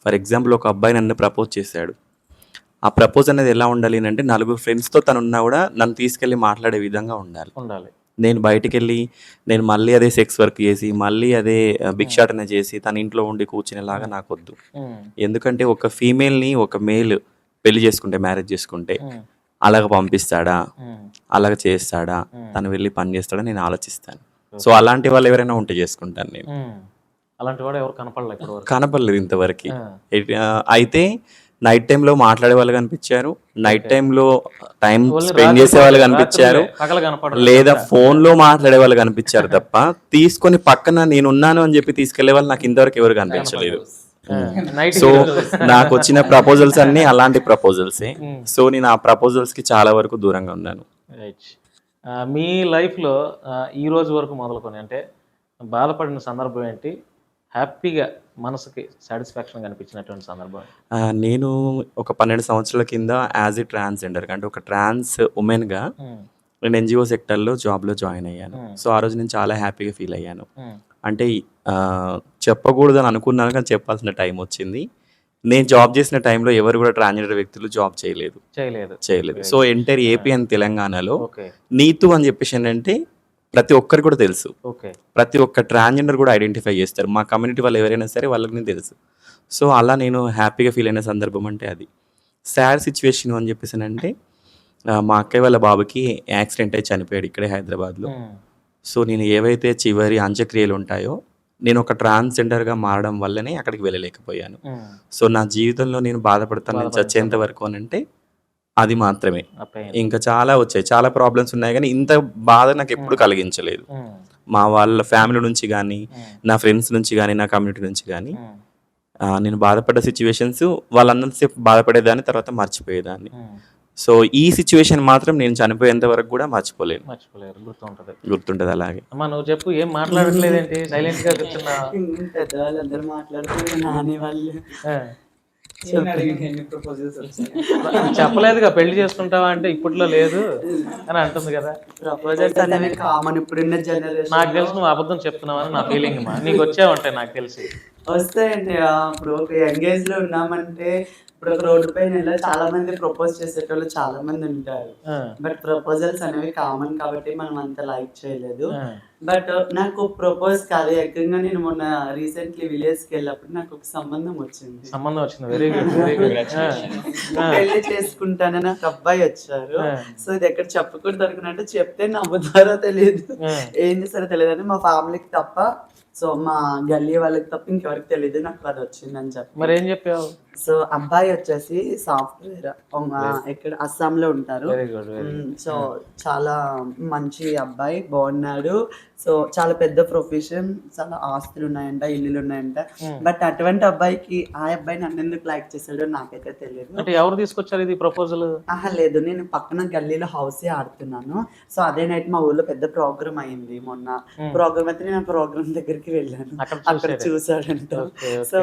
ఫర్ ఎగ్జాంపుల్ ఒక అబ్బాయి నన్ను ప్రపోజ్ చేశాడు. ఆ ప్రపోజ్ అనేది ఎలా ఉండాలి అంటే 4 ఫ్రెండ్స్తో తను ఉన్నా కూడా నన్ను తీసుకెళ్ళి మాట్లాడే విధంగా ఉండాలి. నేను బయటికి వెళ్ళి నేను మళ్ళీ అదే సెక్స్ వర్క్ చేసి మళ్ళీ అదే భిక్షాటన చేసి తన ఇంట్లో ఉండి కూర్చునేలాగా నాకు వద్దు. ఎందుకంటే ఒక ఫీమేల్ని ఒక మేల్ పెళ్లి చేసుకుంటే, మ్యారేజ్ చేసుకుంటే అలాగ పంపిస్తాడా, అలాగ చేస్తాడా, తను వెళ్ళి పని చేస్తాడా నేను ఆలోచిస్తాను. సో అలాంటి వాళ్ళు ఎవరైనా ఉంటే చేసుకుంటాను నేను. అలాంటి వాడు ఎవరు కనపడలేదు ఇంతవరకు. అయితే నైట్ టైంలో మాట్లాడే వాళ్ళు కనిపించారు, నైట్ టైంలో టైం స్పెండ్ చేసే వాళ్ళు కనిపించారు, లేదా ఫోన్లో మాట్లాడే వాళ్ళు కనిపించారు తప్ప తీసుకొని పక్కన నేనున్నాను అని చెప్పి తీసుకెళ్లే వాళ్ళు నాకు ఇంతవరకు ఎవరు కనిపించలేదు. సో నాకు వచ్చిన ప్రపోజల్స్ అన్ని అలాంటి ప్రపోజల్సే. సో నేను ఆ ప్రపోజల్స్ కి చాలా వరకు దూరంగా ఉన్నాను. మీ లైఫ్లో ఈ రోజు వరకు మొదలుకొని అంటే బాధపడిన సందర్భం ఏంటి, హ్యాపీగా మనసుకి సాటిస్ఫాక్షన్ కనిపించినటువంటి సందర్భం? నేను ఒక 12 సంవత్సరాల కింద యాజ్ ఏ ట్రాన్స్జెండర్ అంటే ఒక ట్రాన్స్ ఉమెన్గా నేను ఎన్జిఓ సెక్టర్లో జాబ్లో జాయిన్ అయ్యాను. సో ఆ రోజు నేను చాలా హ్యాపీగా ఫీల్ అయ్యాను. అంటే చెప్పకూడదని అనుకున్నాను కానీ చెప్పాల్సిన టైం వచ్చింది. నేను జాబ్ చేసిన టైంలో ఎవరు కూడా ట్రాన్స్జెండర్ వ్యక్తులు జాబ్ చేయలేదు. సో ఎంటైర్ ఏపీ అండ్ తెలంగాణలో నీతు అని చెప్పేసి ఏంటంటే ప్రతి ఒక్కరికి కూడా తెలుసు, ప్రతి ఒక్క ట్రాన్స్జెండర్ కూడా ఐడెంటిఫై చేస్తారు. మా కమ్యూనిటీ వాళ్ళు ఎవరైనా సరే వాళ్ళకి నేను తెలుసు. సో అలా నేను హ్యాపీగా ఫీల్ అయిన సందర్భం అంటే అది. సాడ్ సిచ్యువేషన్ అని చెప్పేసి అంటే మా అక్కయ్య వాళ్ళ బాబుకి యాక్సిడెంట్ అయి చనిపోయాడు ఇక్కడే హైదరాబాద్లో. సో నేను ఏవైతే చివరి అంత్యక్రియలు ఉంటాయో నేను ఒక ట్రాన్స్జెండర్గా మారడం వల్లనే అక్కడికి వెళ్ళలేకపోయాను. సో నా జీవితంలో నేను బాధపడతాను నేను చచ్చేంత వరకు అని అంటే అది మాత్రమే. ఇంకా చాలా వచ్చాయి, చాలా ప్రాబ్లమ్స్ ఉన్నాయి, కానీ ఇంత బాధ నాకు ఎప్పుడు కలిగించలేదు. మా వాళ్ళ ఫ్యామిలీ నుంచి కానీ, నా ఫ్రెండ్స్ నుంచి కానీ, నా కమ్యూనిటీ నుంచి కానీ నేను బాధపడ్డ సిచ్యువేషన్స్ వాళ్ళందరిసేపు బాధపడేదాన్ని, తర్వాత మర్చిపోయేదాన్ని. సో ఈ సిచ్యువేషన్ మాత్రం నేను చనిపోయేంత వరకు కూడా మర్చిపోలేరు, గుర్తుంటది అలాగే. నువ్వు చెప్పు, ఏం మాట్లాడట్లేదేంటి, సైలెంట్ గా కూర్చున్నా? పెద్దవాళ్ళందరూ మాట్లాడుతున్నారు, నాని వాళ్ళు చెప్పలేదుగా పెళ్లి చేసుకుంటావా అంటే ఇప్పట్లో లేదు అని అంటుంది కదా. ప్రపోజల్స్ అనేవి కామన్ ఇప్పుడున్న జనరేషన్. నాకు తెలిసి నువ్వు అబద్ధం చెప్తున్నావని నా ఫీలింగ్. నీకు వచ్చే ఉంటాయి నాకు తెలిసి. వస్తాయండి. ఇప్పుడు ఒక యంగ్ ఏజ్ లో ఉన్నామంటే ఇప్పుడు ఒక రోడ్డు పైన ఇలా చాలా మంది ప్రపోజ్ చేసేటోళ్ళు చాలా మంది ఉంటారు. బట్ ప్రపోజల్స్ అనేవి కామన్ కాబట్టి మనం అంత లైక్ చేయలేదు. బట్ నాకు ప్రపోజ్ కాదు, ఏకంగా నేను మొన్న రీసెంట్లీ విలేజ్ కి వెళ్ళినప్పుడు నాకు ఒక సంబంధం వచ్చింది. Very good, very good. పెళ్లి చేసుకుంటానని ఒక అబ్బాయి వచ్చారు. సో ఇది ఎక్కడ చెప్పకూడదు అనుకున్నట్టు చెప్తే నమ్ముతారో తెలియదు, ఏం చేస్తారో తెలియదు అని మా ఫ్యామిలీకి తప్ప, సో మా గల్లీ వాళ్ళకి తప్ప ఇంకెవరికి తెలియదు నాకు అది వచ్చిందని చెప్పి. మరి ఏం చెప్పావు? సో అబ్బాయి వచ్చేసి సాఫ్ట్వేర్ ఇక్కడ అస్సాంలో ఉంటారు. సో చాలా మంచి అబ్బాయి, బాగున్నాడు. సో చాలా పెద్ద ప్రొఫెషన్, చాలా ఆస్తులు ఉన్నాయంట, ఇల్లులు ఉన్నాయంట. బట్ అటువంటి అబ్బాయికి ఆ అబ్బాయి నన్ను ఎందుకు లైక్ చేశాడో నాకైతే తెలియదు. అంటే ఎవరు తీసుకొచ్చారు ఇది ప్రపోజల్? లేదు, నేను పక్కన గల్లీలో హౌసే ఆడుతున్నాను. సో అదే నైట్ మా ఊర్లో పెద్ద ప్రోగ్రామ్ అయింది మొన్న. ప్రోగ్రామ్ అయితే నేను ఆ ప్రోగ్రామ్ దగ్గరికి వెళ్ళాను, అక్కడ చూసాడంట. సో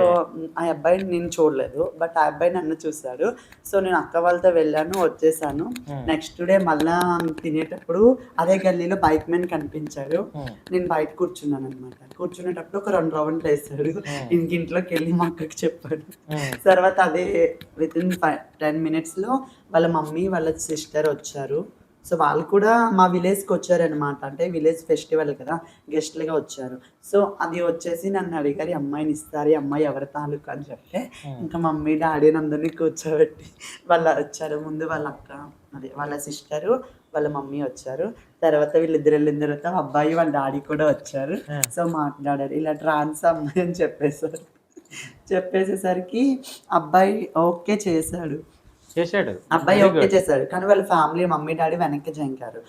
ఆ అబ్బాయిని నేను చూడలేదు, బట్ ఆ అబ్బాయి నన్ను చూసాడు. సో నేను అక్క వాళ్ళతో వెళ్ళాను, వచ్చేసాను. నెక్స్ట్ డే మళ్ళా తినేటప్పుడు అదే గల్లీలో బైక్ మ్యాన్ కనిపించాడు. నేను బయట కూర్చున్నాను అనమాట. కూర్చునేటప్పుడు ఒక 2 రౌండ్లు వేసాడు. ఇంట్లోకి వెళ్ళి మా అక్కకి చెప్పాడు. తర్వాత అదే విత్ ఇన్ 10 minutes లో వాళ్ళ మమ్మీ వాళ్ళ సిస్టర్ వచ్చారు. సో వాళ్ళు కూడా మా విలేజ్కి వచ్చారనమాట. అంటే విలేజ్ ఫెస్టివల్ కదా, గెస్ట్లుగా వచ్చారు. సో అది వచ్చేసి నన్ను అడిగారు, అమ్మాయిని ఇస్తారు, అమ్మాయి ఎవరి తాలూకు అని చెప్తే ఇంకా మమ్మీ డాడీ అందరినీ కూర్చోబెట్టి వాళ్ళు వచ్చారు. ముందు వాళ్ళ అక్క, అదే వాళ్ళ సిస్టరు, వాళ్ళ మమ్మీ వచ్చారు. తర్వాత వీళ్ళిద్దరు వెళ్ళిన తర్వాత అబ్బాయి వాళ్ళ డాడీ కూడా వచ్చారు. సో మాట్లాడారు, ఇలా ట్రాన్స్ అమ్మాయి అని చెప్పేసేసరికి అబ్బాయి ఓకే చేశాడు. అబ్బాయి ఓకే చేశాడు, కానీ వాళ్ళ ఫ్యామిలీ మమ్మీ డాడీ వెనక్కి జంకారు.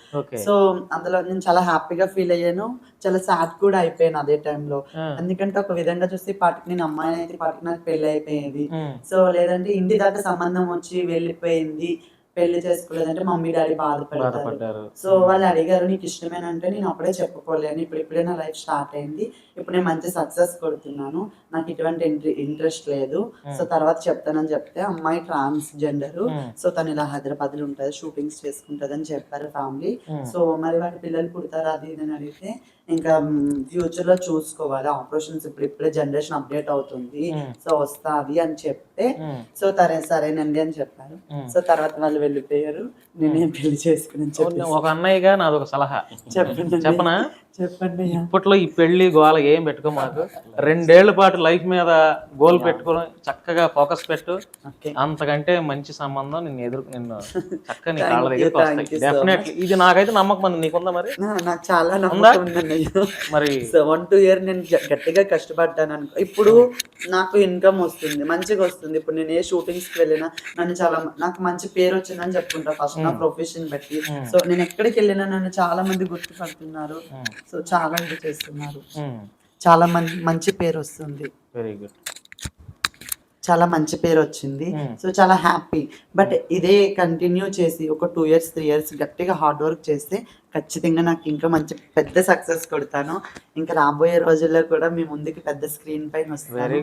సో అందులో నేను చాలా హ్యాపీగా ఫీల్ అయ్యాను, చాలా సాడ్ కూడా అయిపోయాను అదే టైంలో. ఎందుకంటే ఒక విధంగా చూస్తే పాటికి నేను అమ్మాయి అయితే పాటికి నాకు పెళ్లి అయిపోయేది. సో లేదంటే ఇంటి దాకా సంబంధం వచ్చి వెళ్ళిపోయింది, పెళ్లి చేసుకోలేదంటే మమ్మీ డాడీ బాధపడతారు. సో వాళ్ళు అడిగారు, నీకు ఇష్టమేనంటే నేను అప్పుడే చెప్పుకోలేను, ఇప్పుడే నా లైఫ్ స్టార్ట్ అయింది, ఇప్పుడు నేను మంచి సక్సెస్ కొడుతున్నాను, నాకు ఇటువంటి ఇంట్రెస్ట్ లేదు, సో తర్వాత చెప్తానని చెప్తే అమ్మాయి ట్రాన్స్ జెండర్. సో తను ఇలా హైదరాబాద్ లో ఉంటుంది, షూటింగ్స్ చేసుకుంటది అని చెప్పారు ఫ్యామిలీ. సో మరి వాళ్ళ పిల్లలు పుడతారు అది ఇది అని అడిగితే ఇంకా ఫ్యూచర్ లో చూసుకోవాలి, ఆపరేషన్స్ ఇప్పుడే జనరేషన్ అప్డేట్ అవుతుంది, సో వస్తాది అని చెప్తే సో సరేనండి అని చెప్పారు. సో తర్వాత వాళ్ళు వెళ్ళిపోయారు, నేనే పెళ్లి చేసుకుని. ఒక అన్నయ్యగా నాది ఒక సలహా చెప్పనా? చెప్పండి. ఇప్పట్లో ఈ పెళ్లి గోల ఏం పెట్టుకో, మాకు 2 ఏళ్ల పాటు లైఫ్ మీద గోల్ పెట్టుకుని చక్కగా ఫోకస్ పెట్టు. అంతకంటే మంచి సంబంధం నిన్ను చక్కగా నీ కాళ్ళ దగ్గరికి వస్తాయి డెఫినెట్లీ. ఇది నాకైతే నమ్మకం ఉంది, నీకుందా? మరి నాకు చాలా నమ్మకం ఉందండి. మరి 1-2 years నేను గట్టిగా కష్టపడ్డాను అనుకో, ఇప్పుడు నాకు ఇన్కమ్ వస్తుంది, మంచిగా వస్తుంది. ఇప్పుడు నేను ఏ షూటింగ్స్ కి వెళ్ళినా నాకు మంచి పేరు వచ్చిందని చెప్పుకుంటా ఫస్ట్ నా ప్రొఫెషన్ బట్టి. సో నేను ఎక్కడికి వెళ్ళినా నన్ను చాలా మంది గుర్తుపడుతున్నారు, సో చాలా ఇది చేస్తున్నారు, చాలా మంచి పేరు వస్తుంది. వెరీ గుడ్, చాలా మంచి పేరు వచ్చింది. సో చాలా హ్యాపీ. బట్ ఇదే కంటిన్యూ చేసి ఒక 2 years 3 years గట్టిగా హార్డ్ వర్క్ చేస్తే ఖచ్చితంగా నాకు ఇంకా మంచి పెద్ద సక్సెస్ కొడతాను. ఇంకా రాబోయే రోజుల్లో కూడా మీ ముందుకి పెద్ద స్క్రీన్ పైన వస్తాను.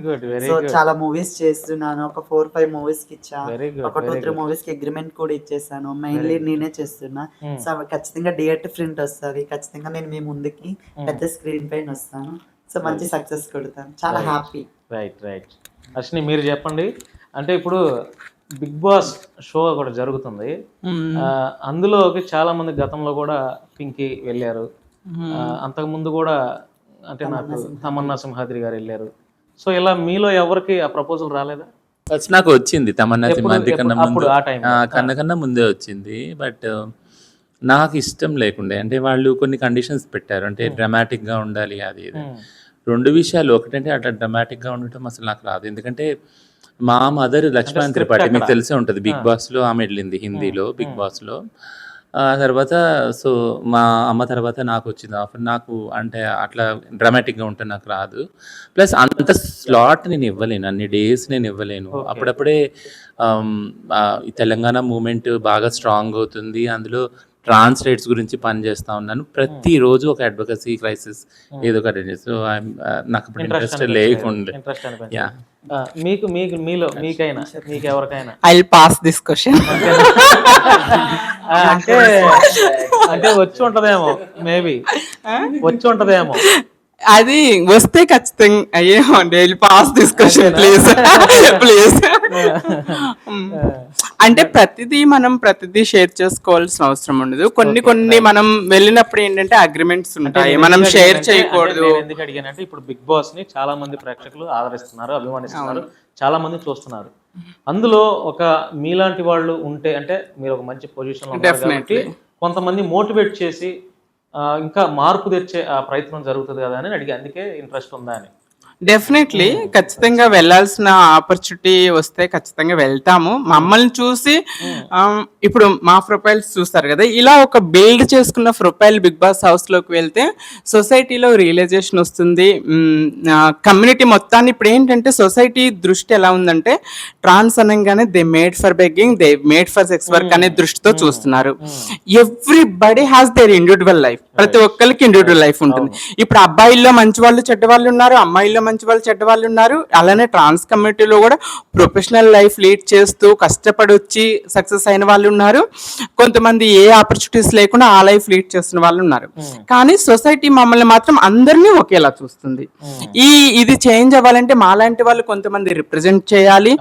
సో చాలా మూవీస్ చేస్తున్నాను, ఒక 4-5 movies కి ఇచ్చా, ఒక 2-3 movies కి అగ్రిమెంట్ కూడా ఇచ్చేసాను. మెయిన్లీ నేనే చేస్తున్నా. సో ఖచ్చితంగా థియేటర్ ప్రింట్ వస్తుంది, ఖచ్చితంగా నేను మీ ముందుకి పెద్ద స్క్రీన్ పైన వస్తాను. సో మంచి సక్సెస్ కొడతాను, చాలా హ్యాపీ. రైట్. అశ్విని మీరు చెప్పండి. అంటే ఇప్పుడు బిగ్ బాస్ షో కూడా జరుగుతుంది, అందులోకి చాలా మంది గతంలో కూడా పింకీ వెళ్ళారు, అంతకుముందు కూడా అంటే నాకు తమన్నా సింహాద్రి గారు వెళ్ళారు. సో ఇలా మీలో ఎవరికి ఆ ప్రపోజల్ రాలేదా? ఫస్ట్ నాకు వచ్చింది తమన్నా సింహాద్రి కన్నా ముందే వచ్చింది. బట్ నాకు ఇష్టం లేకుండే, అంటే వాళ్ళు కొన్ని కండిషన్స్ పెట్టారు, అంటే డ్రామాటిక్గా ఉండాలి అది ఇది. 2 విషయాలు, ఒకటంటే అట్లా డ్రామాటిక్గా ఉండటం అసలు నాకు రాదు. ఎందుకంటే మా మదర్ లక్ష్మణ్ త్రిపాఠి, మీకు తెలిసే ఉంటుంది, బిగ్ బాస్లో ఆమె వెళ్ళింది హిందీలో బిగ్ బాస్లో. తర్వాత సో మా అమ్మ తర్వాత నాకు వచ్చింది ఆఫర్. నాకు అంటే అట్లా డ్రామాటిక్గా ఉంటే నాకు రాదు. ప్లస్ అంత స్లాట్ నేను ఇవ్వలేను, అన్ని డేస్ నేను ఇవ్వలేను. అప్పుడప్పుడే ఈ తెలంగాణ మూమెంట్ బాగా స్ట్రాంగ్ అవుతుంది, అందులో ట్రాన్స్లేట్స్ గురించి పనిచేస్తూ ఉన్నాను. ప్రతిరోజు ఒక అడ్వకసీ క్రైసిస్ ఏదో ఒకటి. సో నాకు ఇప్పుడు ఇంట్రెస్ట్ లేకుండా. మీకు ఎవరికైనా I will pass this question. అంటే వచ్చి ఉంటదేమో, మేబీ వచ్చి ఉంటదేమో. అది వస్తే ఖచ్చితంగా అయ్యో daily pass discussion please please. అంటే ప్రతిదీ షేర్ చేసుకోవాల్సిన అవసరం ఉండదు. కొన్ని మనం వెళ్ళినప్పుడు ఏంటంటే అగ్రిమెంట్స్ ఉంటాయి, మనం షేర్ చేయకూడదు. నేను ఎందుకు అడిగానంటే ఇప్పుడు బిగ్ బాస్ ని చాలా మంది ప్రేక్షకులు ఆదరిస్తున్నారు, అభిమానిస్తున్నారు, చాలా మంది చూస్తున్నారు. అందులో ఒక మీలాంటి వాళ్ళు ఉంటే అంటే మీరు ఒక మంచి పొజిషన్ లో ఉన్నారు కాబట్టి కొంతమంది మోటివేట్ చేసి ఇంకా మార్పు తెచ్చే ప్రయత్నం జరుగుతుంది కదా అని అడిగి, అందుకే ఇంట్రెస్ట్ ఉందా అని. డెఫినెట్లీ ఖచ్చితంగా వెళ్ళాల్సిన ఆపర్చునిటీ వస్తే ఖచ్చితంగా వెళ్తాము. మమ్మల్ని చూసి ఇప్పుడు మా ప్రొఫైల్స్ చూస్తారు కదా, ఇలా ఒక బిల్డ్ చేసుకున్న ప్రొఫైల్ బిగ్ బాస్ హౌస్ లోకి వెళ్తే సొసైటీలో రియలైజేషన్ వస్తుంది. కమ్యూనిటీ మొత్తాన్ని ఇప్పుడు ఏంటంటే సొసైటీ దృష్టి ఎలా ఉందంటే ట్రాన్స్ అనగానే they made for begging, they made for sex work అనే దృష్టితో చూస్తున్నారు. Everybody has their individual life, ప్రతి ఒక్కరికి ఇండివిజువల్ లైఫ్ ఉంటుంది. ఇప్పుడు అబ్బాయిల్లో మంచి వాళ్ళు చెడ్డ వాళ్ళు ఉన్నారు, అమ్మాయిల్లో మంచి వాళ్ళు చెడ్డ వాళ్ళు ఉన్నారు. అలానే ట్రాన్స్ కమ్యూనిటీలో కూడా ప్రొఫెషనల్ లైఫ్ లీడ్ చేస్తూ కష్టపడి వచ్చి సక్సెస్ అయిన వాళ్ళు ఉన్నారు. కొంతమంది ఏ ఆపర్చునిటీస్ లేకుండా ఆ లైఫ్ లీడ్ చేస్తున్న వాళ్ళు ఉన్నారు. కానీ సొసైటీ మమ్మల్ని మాత్రం అందరినీ ఒకేలా చూస్తుంది. ఇది చేంజ్ అవ్వాలంటే మాలాంటి వాళ్ళు కొంతమంది రిప్రజెంట్ చేయాలి.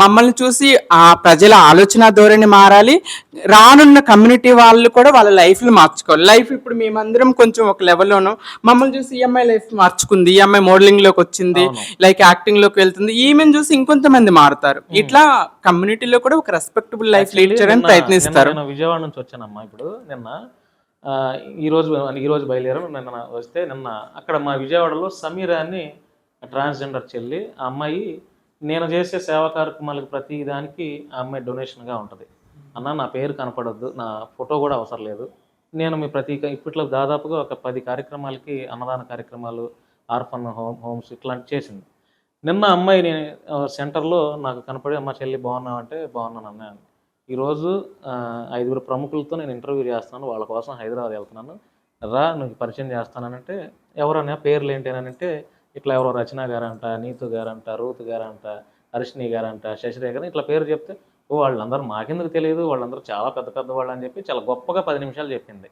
మమ్మల్ని చూసి ఆ ప్రజల ఆలోచన ధోరణి మారాలి. రానున్న కమ్యూనిటీ వాళ్ళు కూడా వాళ్ళ లైఫ్లు మార్చుకోవాలి. లైఫ్ ఇప్పుడు మేమందరం కొంచెం ఒక లెవెల్లోనూ మమ్మల్ని చూసి ఈ అమ్మాయి లైఫ్ మార్చుకుంది, ఈ అమ్మాయి మోడలింగ్ లోకి వచ్చింది, లైక్ యాక్టింగ్ లోకి వెళ్తుంది, ఈమెను చూసి ఇంకొంతమంది మారుతారు. ఇట్లా కమ్యూనిటీలో కూడా ఒక రెస్పెక్టబుల్ లైఫ్ లీడ్ చేయడానికి ప్రయత్నిస్తారు. నేను విజయవాడ నుంచి వచ్చానమ్మా. ఇప్పుడు నిన్న ఈ రోజు బయలుదేరాను. నిన్న వస్తే నిన్న అక్కడ మా విజయవాడలో సమీర అని ట్రాన్స్జెండర్ చెల్లి, ఆ అమ్మాయి నేను చేసే సేవా కార్యక్రమాలకు ప్రతి దానికి ఆ అమ్మాయి డొనేషన్గా ఉంటుంది. అన్న నా పేరు కనపడొద్దు, నా ఫోటో కూడా అవసరం లేదు, నేను మీ ఇప్పట్లో దాదాపుగా ఒక 10 కార్యక్రమాలకి అన్నదాన కార్యక్రమాలు, ఆర్ఫన్ హోమ్స్ ఇట్లాంటి చేసింది. నిన్న అమ్మాయి నేను సెంటర్లో నాకు కనపడి అమ్మ చెల్లి బాగున్నావంటే బాగున్నాను అన్నాను. ఈరోజు 5 ప్రముఖులతో నేను ఇంటర్వ్యూ చేస్తున్నాను, వాళ్ళ కోసం హైదరాబాద్ వెళ్తున్నాను, రా నువ్వు పరిచయం చేస్తానంటే ఎవరన్నా పేర్లు ఏంటంటే ఇట్లా ఎవరో రచన గారంట, నీతు గారంట, రూత్ గారంట, హర్షిని గారంట, శశిరేఖర్ ఇట్లా పేరు చెప్తే వాళ్ళందరూ మాకెందుకు తెలియదు, వాళ్ళందరూ చాలా పెద్ద వాళ్ళు అని చెప్పి చాలా గొప్పగా 10 నిమిషాలు చెప్పింది.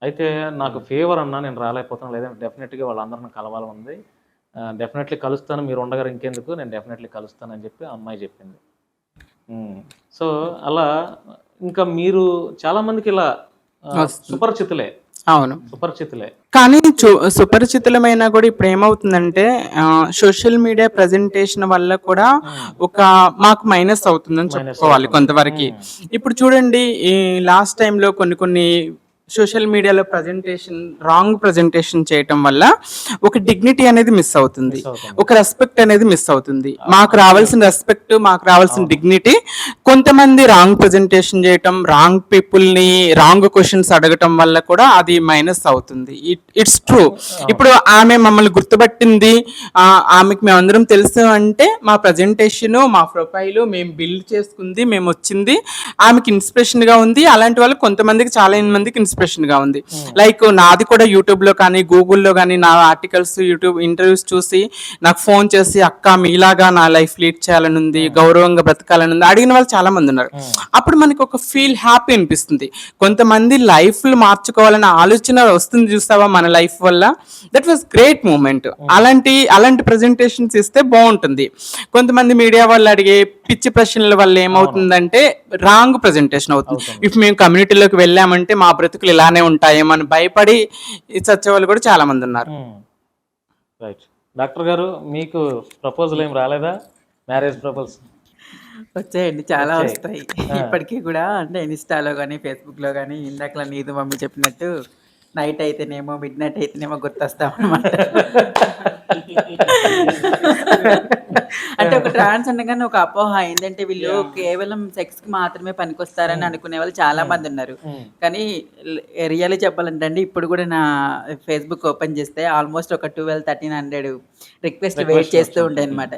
అయితే నాకు ఫేవర్ అన్నా నేను రాలేకపోతాను, లేదంటే డెఫినెట్గా వాళ్ళందరిని కలవాలని ఉంది, డెఫినెట్లీ కలుస్తాను, మీరు ఉండగారు ఇంకెందుకు, నేను డెఫినెట్లీ కలుస్తానని చెప్పి అమ్మాయి చెప్పింది. సో అలా ఇంకా మీరు చాలా మందికి ఇలా సుపరిచితులే. అవును, సుపరిచితులే. కానీ సుపరిచితులమైనా కూడా ఇప్పుడు ఏమవుతుందంటే సోషల్ మీడియా ప్రజెంటేషన్ వల్ల కూడా ఒక మాకు మైనస్ అవుతుందని చెప్పుకోవాలి కొంతవరకు. ఇప్పుడు చూడండి, ఈ లాస్ట్ టైంలో కొన్ని సోషల్ మీడియాలో రాంగ్ ప్రజెంటేషన్ చేయటం వల్ల ఒక డిగ్నిటీ అనేది మిస్ అవుతుంది, ఒక రెస్పెక్ట్ అనేది మిస్ అవుతుంది. మాకు రావాల్సిన రెస్పెక్ట్, మాకు రావాల్సిన డిగ్నిటీ కొంతమంది రాంగ్ ప్రజెంటేషన్ చేయటం, రాంగ్ పీపుల్ని రాంగ్ క్వశ్చన్స్ అడగటం వల్ల కూడా అది మైనస్ అవుతుంది. It's true. ఇప్పుడు ఆమె మమ్మల్ని గుర్తుపట్టింది, ఆమెకు మేమందరం తెలుసు అంటే మా ప్రజెంటేషన్, మా ప్రొఫైల్ మేము బిల్డ్ చేసుకుంది, మేము వచ్చింది ఆమెకి ఇన్స్పిరేషన్ గా ఉంది. అలాంటి వాళ్ళు కొంతమందికి, చాలా మందికి ఇన్స్పిరేషన్ గా ఉంది. లైక్ నాది కూడా యూట్యూబ్ లో కానీ గూగుల్లో కానీ నా ఆర్టికల్స్, యూట్యూబ్ ఇంటర్వ్యూస్ చూసి నాకు ఫోన్ చేసి అక్క మీలాగా నా లైఫ్ లీడ్ చేయాలని ఉంది, గౌరవంగా బ్రతకాలని ఉంది అడిగిన వాళ్ళు చాలా మంది ఉన్నారు. అప్పుడు మనకి ఒక ఫీల్ హ్యాపీ అనిపిస్తుంది. కొంతమంది లైఫ్లు మార్చుకోవాలన్న ఆలోచన వస్తుంది చూస్తావా మన లైఫ్ వల్ల. That was great moment. అలాంటి ప్రజెంటేషన్స్ ఇస్తే బాగుంటుంది. కొంతమంది మీడియా వాళ్ళు అడిగే పిచ్చి ప్రశ్నల వల్ల ఏమవుతుందంటే రాంగ్ ప్రజెంటేషన్ అవుతుంది. ఇప్పుడు మేము కమ్యూనిటీలోకి వెళ్ళామంటే మా బ్రతుకులు ఇలానే ఉంటాయేమని భయపడి చచ్చే వాళ్ళు కూడా చాలా మంది ఉన్నారు. రైట్. డాక్టర్ గారు, మీకు ప్రపోజల్ ఏం రాలేదా? మ్యారేజ్ ప్రపోజల్ వచ్చాయండి, చాలా వస్తాయి ఇప్పటికీ కూడా. అంటే ఇన్స్టాలో కానీ ఫేస్బుక్లో కానీ ఇందాక నీదు మమ్మీ చెప్పినట్టు నైట్ అయితేనేమో మిడ్ నైట్ అయితేనేమో గుర్తొస్తాం అనమాట. అంటే ఒక ట్రాన్స్ అనగానే ఒక అపోహ ఏంటంటే వీళ్ళు కేవలం సెక్స్ కి మాత్రమే పనికొస్తారని అనుకునే వాళ్ళు చాలా మంది ఉన్నారు. కానీ రియల్లీ చెప్పాలంటే అండి, ఇప్పుడు కూడా నా ఫేస్బుక్ ఓపెన్ చేస్తే ఆల్మోస్ట్ ఒక 1200-1300 రిక్వెస్ట్ వెయిట్ చేస్తూ ఉంటాయి అనమాట.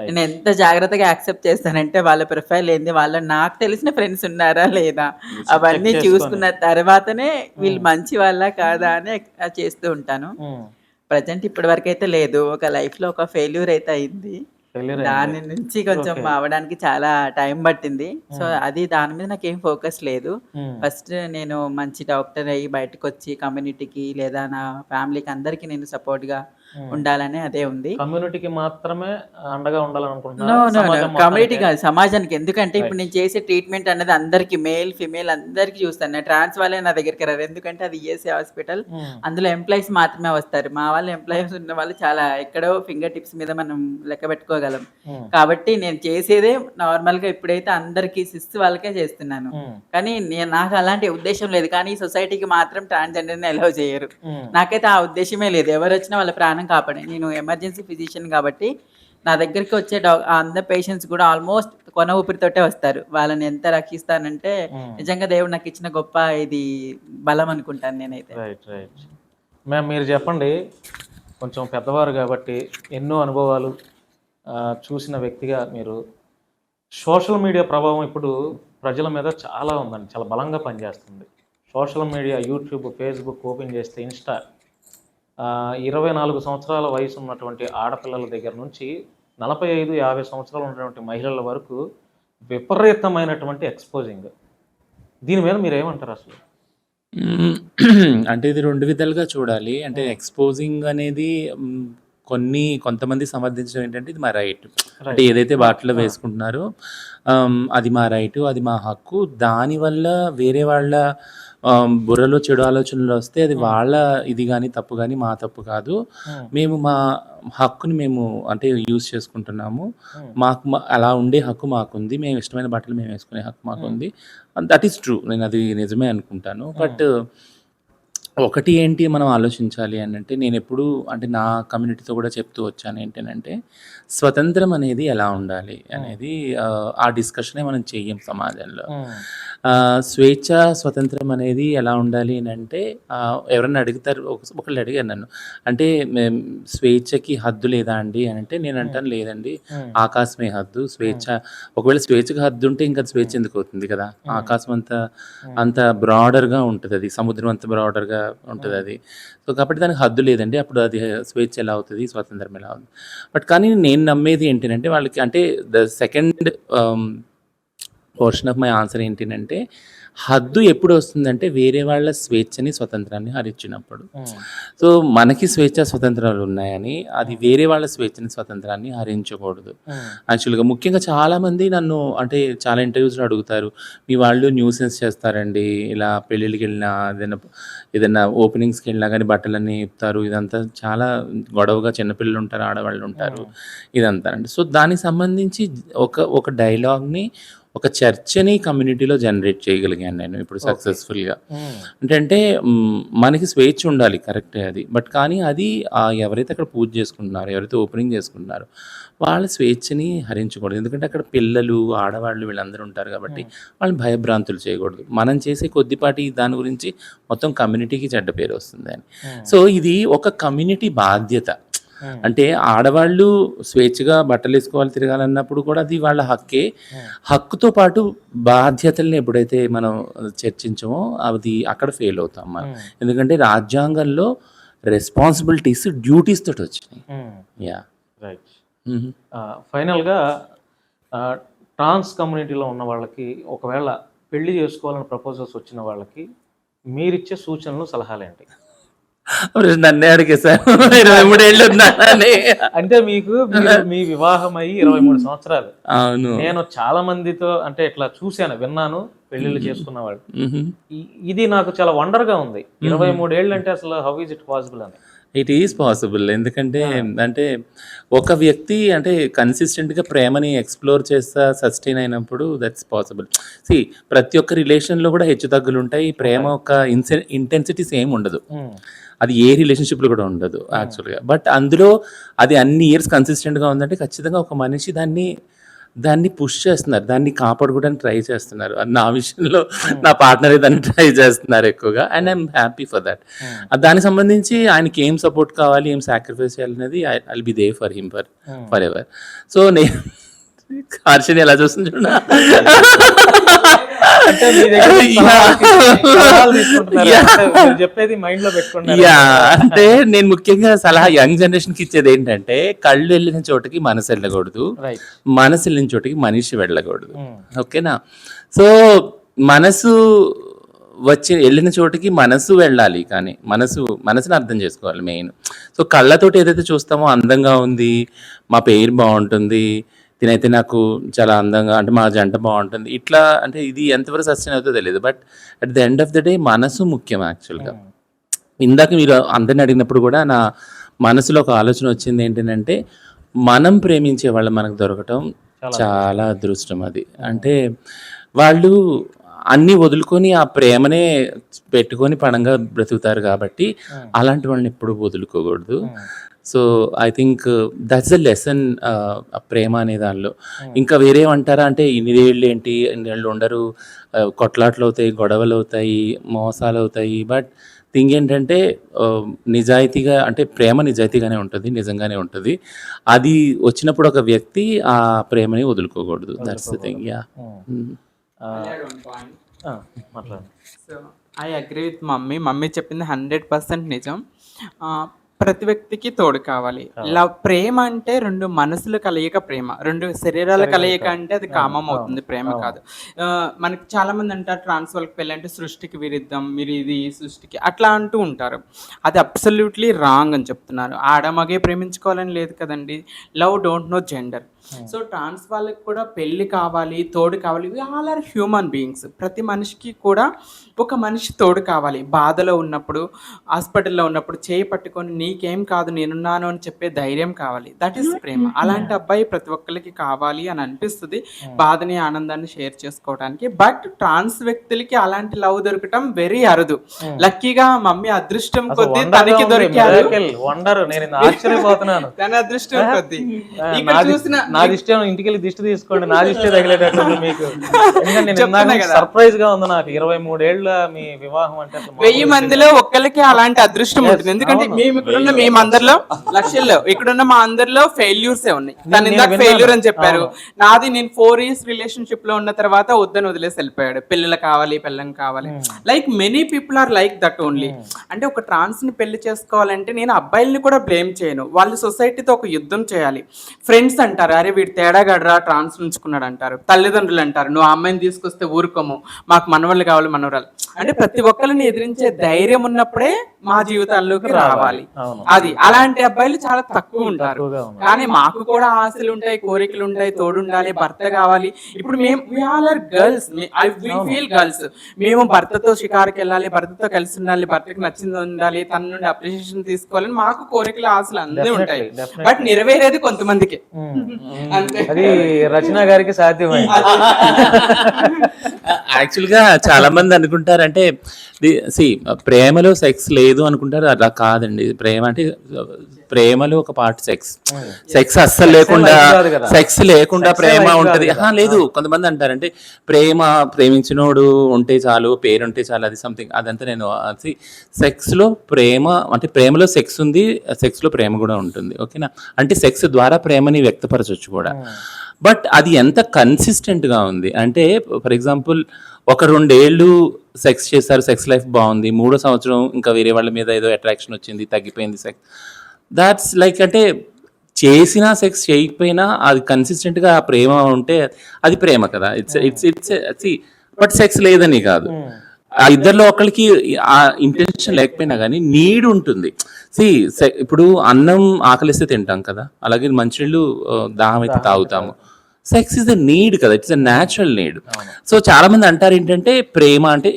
నేను ఎంత జాగ్రత్తగా యాక్సెప్ట్ చేస్తానంటే వాళ్ళ ప్రొఫైల్ ఏంది, వాళ్ళ నాకు తెలిసిన ఫ్రెండ్స్ ఉన్నారా లేదా అవన్నీ చూసుకున్న తర్వాతనే వీళ్ళు మంచి వాళ్ళ కాదా అని చేస్తూ ఉంటాను. ప్రజెంట్ ఇప్పటి వరకు అయితే లేదు. ఒక లైఫ్ లో ఒక ఫెయిల్యూర్ అయితే అయింది. ఫెయిలియర్ దాని నుంచి కొంచెం Okay. అవడానికి చాలా టైం పట్టింది. సో అది దాని మీద నాకేం ఫోకస్ లేదు. ఫస్ట్ నేను మంచి డాక్టర్ అయ్యి బయటకు వచ్చి కమ్యూనిటీకి లేదా నా ఫ్యామిలీకి అందరికి నేను సపోర్ట్ గా ఉండాలని అదే ఉంది. కమ్యూనిటీకి మాత్రమే అండగా నో ఉండాలనుకుంటున్నారా? నో నో సమాజం కమ్యూనిటీ మొత్తానికే? కాదు, సమాజానికి. ఎందుకంటే ఇప్పుడు నేను చేసే ట్రీట్మెంట్ అన్నది అందరికి, మేల్ ఫిమేల్ అందరికి చూస్తాను. నేను ట్రాన్స్ వాళ్ళే నా దగ్గరికి రారు, ఎందుకంటే అది ఈఎస్ఐ హాస్పిటల్. అందులో ఎంప్లాయీస్ మాత్రమే వస్తారు. మా వాళ్ళు ఎంప్లాయీస్ ఉన్న వాళ్ళు చాలా ఎక్కడో ఫింగర్ టిప్స్ మీద మనం లెక్క పెట్టుకోగలం. కాబట్టి నేను చేసేదే నార్మల్ గా ఇప్పుడైతే అందరికి సిస్ వాళ్ళకే చేస్తున్నాను. కానీ నాకు అలాంటి ఉద్దేశం లేదు. కానీ ఈ సొసైటీకి మాత్రం ట్రాన్స్జెండర్ ని అలౌ చేయరు. నాకైతే ఆ ఉద్దేశమే లేదు. ఎవరు వచ్చినా వాళ్ళ ప్రాణం కాపాడే. నేను ఎమర్జెన్సీ ఫిజిషియన్ కాబట్టి నా దగ్గరికి వచ్చే అందరు పేషెంట్స్ కూడా ఆల్మోస్ట్ కొన ఊపిరితోటే వస్తారు. వాళ్ళని ఎంత రక్షిస్తానంటే నిజంగా దేవుడు నాకు ఇచ్చిన గొప్ప ఇది బలం అనుకుంటాను నేనైతే. రైట్ రైట్ మ్యామ్, మీరు చెప్పండి. కొంచెం పెద్దవారు కాబట్టి ఎన్నో అనుభవాలు చూసిన వ్యక్తిగా మీరు, సోషల్ మీడియా ప్రభావం ఇప్పుడు ప్రజల మీద చాలా ఉందండి, చాలా బలంగా పనిచేస్తుంది. Social media, YouTube, Facebook open చేస్తే, ఇన్స్టా, 24 సంవత్సరాల వయసు ఉన్నటువంటి ఆడపిల్లల దగ్గర నుంచి 45-50 సంవత్సరాలు ఉన్నటువంటి మహిళల వరకు విపరీతమైనటువంటి ఎక్స్పోజింగ్. దీని మీద మీరు ఏమంటారు అసలు? అంటే ఇది 2 విధాలుగా చూడాలి. అంటే ఎక్స్పోజింగ్ అనేది కొంతమంది సమర్థించడం ఏంటంటే ఇది మా రైట్. అంటే ఏదైతే బాటిల్లో వేసుకుంటున్నారో అది మా రైటు, అది మా హక్కు. దానివల్ల వేరే వాళ్ళ బుర్రలో చెడు ఆలోచనలు వస్తే అది వాళ్ళ ఇది కానీ తప్పు కానీ మా తప్పు కాదు. మేము మా హక్కుని మేము అంటే యూజ్ చేసుకుంటున్నాము. మాకు అలా ఉండే హక్కు మాకుంది. మేము ఇష్టమైన బట్టలు మేము వేసుకునే హక్కు మాకుంది. That is true. నేను అది నిజమే అనుకుంటాను. బట్ ఒకటి ఏంటి మనం ఆలోచించాలి అని అంటే, నేను ఎప్పుడు అంటే నా కమ్యూనిటీతో కూడా చెప్తూ వచ్చాను ఏంటంటే, స్వతంత్రం అనేది ఎలా ఉండాలి అనేది ఆ డిస్కషనే మనం చెయ్యం సమాజంలో. స్వేచ్ఛ స్వతంత్రం అనేది ఎలా ఉండాలి అని అంటే, ఎవరన్నా అడుగుతారు, ఒకళ్ళు అడిగారు నన్ను, అంటే స్వేచ్ఛకి హద్దు లేదా అండి అని అంటే, నేను అంటాను లేదండి, ఆకాశమే హద్దు. ఒకవేళ స్వేచ్ఛకి హద్దు ఉంటే ఇంకా స్వేచ్ఛ ఎందుకు అవుతుంది కదా. ఆకాశం అంత బ్రాడర్గా ఉంటుంది, అది సముద్రం అంత బ్రాడర్గా ఉంటుంది అది. సో కాబట్టి దానికి హద్దు లేదండి. అప్పుడు అది స్వేచ్ఛ ఎలా అవుతుంది, స్వాతంత్రం ఎలా అవుతుంది. బట్ కానీ నేను నమ్మేది ఏంటంటే, వాళ్ళకి అంటే the second portion of my answer ఏంటంటే, హద్దు ఎప్పుడు వస్తుందంటే వేరే వాళ్ళ స్వేచ్ఛని స్వతంత్రాన్ని హరించినప్పుడు. సో మనకి స్వేచ్ఛ స్వతంత్రాలు ఉన్నాయని అది వేరే వాళ్ళ స్వేచ్ఛని స్వతంత్రాన్ని హరించకూడదు. యాక్చువల్గా ముఖ్యంగా చాలామంది నన్ను అంటే చాలా ఇంటర్వ్యూస్లో అడుగుతారు, మీ వాళ్ళు న్యూసెన్స్ చేస్తారండి, ఇలా పెళ్ళిళ్ళకి వెళ్ళినా ఏదైనా ఓపెనింగ్స్కి వెళ్ళినా కానీ బట్టలన్నీ ఇప్పుతారు, ఇదంతా చాలా గొడవగా, చిన్నపిల్లలు ఉంటారు, ఆడవాళ్ళు ఉంటారు, ఇదంతా అండి. సో దానికి సంబంధించి ఒక డైలాగ్ని, ఒక చర్చని కమ్యూనిటీలో జనరేట్ చేయగలిగాను నేను ఇప్పుడు సక్సెస్ఫుల్గా. అంటే మనకి స్వేచ్ఛ ఉండాలి, కరెక్టే అది. బట్ కానీ అది ఎవరైతే అక్కడ పూజ చేసుకుంటున్నారో, ఎవరైతే ఓపెనింగ్ చేసుకుంటున్నారో వాళ్ళ స్వేచ్ఛని హరించకూడదు. ఎందుకంటే అక్కడ పిల్లలు, ఆడవాళ్ళు వీళ్ళందరూ ఉంటారు కాబట్టి వాళ్ళని భయభ్రాంతులు చేయకూడదు. మనం చేసే కొద్దిపాటి దాని గురించి మొత్తం కమ్యూనిటీకి చెడ్డ పేరు వస్తుంది అని. సో ఇది ఒక కమ్యూనిటీ బాధ్యత. అంటే ఆడవాళ్ళు స్వేచ్ఛగా బట్టలు వేసుకోవాలి, తిరగాలన్నప్పుడు కూడా అది వాళ్ళ హక్కే. హక్కుతో పాటు బాధ్యతల్ని ఎప్పుడైతే మనం చర్చించామో అది అక్కడ ఫెయిల్ అవుతాం మనం. ఎందుకంటే రాజ్యాంగంలో రెస్పాన్సిబిలిటీస్, డ్యూటీస్ తోటి వచ్చినాయి. Yeah right. ఫైనల్గా ట్రాన్స్ కమ్యూనిటీలో ఉన్న వాళ్ళకి, ఒకవేళ పెళ్లి చేసుకోవాలని ప్రపోజల్స్ వచ్చిన వాళ్ళకి మీరిచ్చే సూచనలు, సలహాలు ఏంటి? నన్నే అడిగేశారు. 23 ఏళ్ళు ఉన్నానని. అంటే మీ వివాహం అయ్యి 23 సంవత్సరాలు. అవును. నేను చాలా మందితో అంటే ఇట్లా చూశాను, విన్నాను, పెళ్లిళ్ళు చేసుకున్న వాళ్ళు. ఇది నాకు చాలా వండర్ గా ఉంది. 23 ఏళ్ళు అంటే అసలు హౌ ఈజ్ ఇట్ పాసిబుల్ అని. It is possible. ఎందుకంటే అంటే ఒక వ్యక్తి అంటే కన్సిస్టెంట్గా ప్రేమని ఎక్స్ప్లోర్ చేస్తా సస్టైన్ అయినప్పుడు దట్స్ పాసిబుల్. ప్రతి ఒక్క రిలేషన్లో కూడా హెచ్చు తగ్గులు ఉంటాయి. ప్రేమ ఒక ఇంటెన్సిటీ సేమ్ ఉండదు, అది ఏ రిలేషన్షిప్లో కూడా ఉండదు యాక్చువల్గా. బట్ అందులో అది అన్ని ఇయర్స్ కన్సిస్టెంట్గా ఉందంటే ఖచ్చితంగా ఒక మనిషి దాన్ని పుష్ చేస్తున్నారు, దాన్ని కాపాడుకోవడానికి ట్రై చేస్తున్నారు. నా విషయంలో నా పార్ట్నర్ దాన్ని ట్రై చేస్తున్నారు ఎక్కువగా, and I'm happy for that. దానికి సంబంధించి ఆయనకి ఏం సపోర్ట్ కావాలి, ఏం సాక్రిఫైస్ చేయాలనేది I be they for him for ever. So నేను హర్షని ఎలా చూస్తుంది చూడ అంటే మీ దగ్గర సలహాలు తీసుకుంటున్నారు. అంటే మీరు చెప్పేది మైండ్ లో పెట్టుకుంటారు. యా, అంటే నేను ముఖ్యంగా సలహా యంగ్ జనరేషన్ కి ఇచ్చేది ఏంటంటే, కళ్ళు వెళ్ళిన చోటకి మనసు వెళ్ళకూడదు, రైట్. మనసు వెళ్ళిన చోటకి మనిషి వెళ్ళకూడదు. ఓకేనా? సో మనసు వెళ్ళిన చోటికి మనసు వెళ్ళాలి, కానీ మనసుని అర్థం చేసుకోవాలి మెయిన్. సో కళ్ళతోటి ఏదైతే చూస్తామో అందంగా ఉంది, మా పేరు బాగుంటుంది, తినైతే నాకు చాలా అందంగా, అంటే మా జంట బాగుంటుంది, ఇట్లా అంటే ఇది ఎంతవరకు సస్టైన్ అవుతుందో తెలియదు. But at the end of the day మనసు ముఖ్యం యాక్చువల్గా. ఇందాక మీరు అందరిని అడిగినప్పుడు కూడా నా మనసులో ఒక ఆలోచన వచ్చింది ఏంటంటే, మనం ప్రేమించే వాళ్ళు మనకు దొరకటం చాలా అదృష్టం. అది అంటే వాళ్ళు అన్నీ వదులుకొని ఆ ప్రేమనే పెట్టుకొని పణంగా బ్రతుకుతారు కాబట్టి అలాంటి వాళ్ళని ఎప్పుడు వదులుకోకూడదు. So I think that's the lesson ప్రేమ అనే దానిలో. ఇంకా వేరేమంటారా అంటే, ఇన్నేళ్ళు ఏంటి, ఇన్నేళ్ళు ఉండరు, కొట్లాట్లు అవుతాయి, గొడవలు అవుతాయి, మోసాలు అవుతాయి. బట్ థింగ్ ఏంటంటే నిజాయితీగా, అంటే ప్రేమ నిజాయితీగానే ఉంటుంది, నిజంగానే ఉంటుంది. అది వచ్చినప్పుడు ఒక వ్యక్తి ఆ ప్రేమని వదులుకోకూడదు. That's the thing. యా. మాట్లాడండి. So I agree with mummy చెప్పింది 100% నిజం. ప్రతి వ్యక్తికి తోడు కావాలి. ప్రేమ అంటే రెండు మనసులు కలయిక ప్రేమ, రెండు శరీరాల కలయిక అంటే అది కామం అవుతుంది, ప్రేమ కాదు. మనకి చాలా మంది అంటారు ట్రాన్స్ వాళ్ళకి పెళ్ళి అంటే సృష్టికి విరుద్ధం, మీరు ఇది సృష్టికి అట్లా అంటూ ఉంటారు. అది అబ్సల్యూట్లీ రాంగ్ అని చెప్తున్నారు. ఆడమగే ప్రేమించుకోవాలని లేదు కదండి. Love don't know gender. So trans వాళ్ళకి కూడా పెళ్ళి కావాలి, తోడు కావాలి. We all are human beings. ప్రతి మనిషికి కూడా ఒక మనిషి తోడు కావాలి. బాధలో ఉన్నప్పుడు, హాస్పిటల్లో ఉన్నప్పుడు చేయి పట్టుకొని నీకేం కాదు నేనున్నాను అని చెప్పే ధైర్యం కావాలి. దట్ ఈస్ ప్రేమ. అలాంటి అబ్బాయి ప్రతి ఒక్కరికి కావాలి అని అనిపిస్తుంది, బాధని ఆనందాన్ని షేర్ చేసుకోవడానికి. బట్ ట్రాన్స్ వ్యక్తులకి అలాంటి లవ్ దొరకటం వెరీ అరుదు. లక్కీగా మమ్మీ అదృష్టం కొద్దీ తనకి దొరికారు. ఆశ్చర్యపోతున్నాను. తన అదృష్టం కొద్దీ ఇక్కడ చూసిన నా దిష్టి ఇంటికి వెళ్ళి దిష్టి తీసుకోండి, నా దిష్టి తగిలేటట్టు మీకు. సర్ప్రైజ్ గా ఉంది నాకు. 23 ఏళ్ళ మీ వివాహం అంటే 1000 మందిలో ఒక్కరికి అలాంటి అదృష్టం ఉంటుంది. ఎందుకంటే మేమందరిలో లక్షల్లో, ఇక్కడున్న మా అందరిలో ఫెయిల్యూర్సే ఉన్నాయి. తను ఇందాక ఫెయిల్యూర్ అని చెప్పారు. నాది నేను 4 years రిలేషన్షిప్ లో ఉన్న తర్వాత వద్దని వదిలేసి వెళ్ళిపోయాడు. పిల్లలు కావాలి, పిల్లం కావాలి. Like many people are like that only. అంటే ఒక ట్రాన్స్ ని పెళ్లి చేసుకోవాలంటే నేను అబ్బాయిల్ని కూడా బ్లేమ్ చేయను. వాళ్ళు సొసైటీతో ఒక యుద్ధం చేయాలి. ఫ్రెండ్స్ అంటారు, అరే వీడు తేడాగడరా ట్రాన్స్ ఉంచుకున్నాడు అంటారు. తల్లిదండ్రులు అంటారు, నువ్వు అమ్మాయిని తీసుకొస్తే ఊరుకోము, మాకు మనవాళ్ళు కావాలి, మనవరాలు. అంటే ప్రతి ఒక్కరిని ఎదిరించే ధైర్యం ఉన్నప్పుడే మా జీవితాల్లోకి రావాలి. అది అలాంటి అబ్బాయిలు చాలా తక్కువ ఉంటారు. కానీ మాకు కూడా ఆశలు ఉంటాయి, కోరికలు ఉంటాయి, తోడుండాలి, భర్త కావాలి. ఇప్పుడు మేము we all are girls, we feel girls. మేము భర్తతో షికారుకి వెళ్ళాలి, భర్తతో కలిసి ఉండాలి, భర్తకి నచ్చింది ఉండాలి, తన నుండి అప్రిషియేషన్ తీసుకోవాలని మాకు కోరికలు, ఆశలు అన్నీ ఉంటాయి. బట్ నెరవేరేది కొంతమందికి. అది రచన గారికి సాధ్యమైంది. యాక్చువల్ గా చాలా మంది అనుకుంటారు అంటే ప్రేమలో సెక్స్ లేదు అనుకుంటారు. అలా కాదండి. ప్రేమ అంటే ప్రేమలో ఒక పార్ట్ సెక్స్ అస్సలు లేకుండా, సెక్స్ లేకుండా ప్రేమ ఉంటది లేదు. కొంతమంది అంటారంటే ప్రేమించినోడు ఉంటే చాలు, పేరుంటే చాలు, అది సంథింగ్. అదంతా నేను సెక్స్ లో ప్రేమ అంటే ప్రేమలో సెక్స్ ఉంది, సెక్స్ లో ప్రేమ కూడా ఉంటుంది. ఓకేనా? అంటే సెక్స్ ద్వారా ప్రేమని వ్యక్తపరచవచ్చు కూడా. బట్ అది ఎంత కన్సిస్టెంట్గా ఉంది అంటే, ఫర్ ఎగ్జాంపుల్ ఒక 2 ఏళ్ళు సెక్స్ చేస్తారు, సెక్స్ లైఫ్ బాగుంది, 3వ సంవత్సరం ఇంకా వేరే వాళ్ళ మీద ఏదో అట్రాక్షన్ వచ్చింది, తగ్గిపోయింది సెక్స్. దాట్స్ లైక్ అంటే చేసినా సెక్స్ చేయకపోయినా అది కన్సిస్టెంట్గా ప్రేమ ఉంటే అది ప్రేమ కదా. ఇట్స్ బట్ సెక్స్ లేదని కాదు. ఆ ఇద్దరిలో ఒకరికి ఆ ఇంటెన్షన్ లేకపోయినా కానీ నీడ్ ఉంటుంది. ఇప్పుడు అన్నం ఆకలిస్తే తింటాం కదా, అలాగే మంచినీళ్ళు దాహం అయితే తాగుతాము. సెక్స్ ఇస్ ద నీడ్ కదా, it's a natural need. So చాలా మంది అంటారు ఏంటంటే ప్రేమ అంటే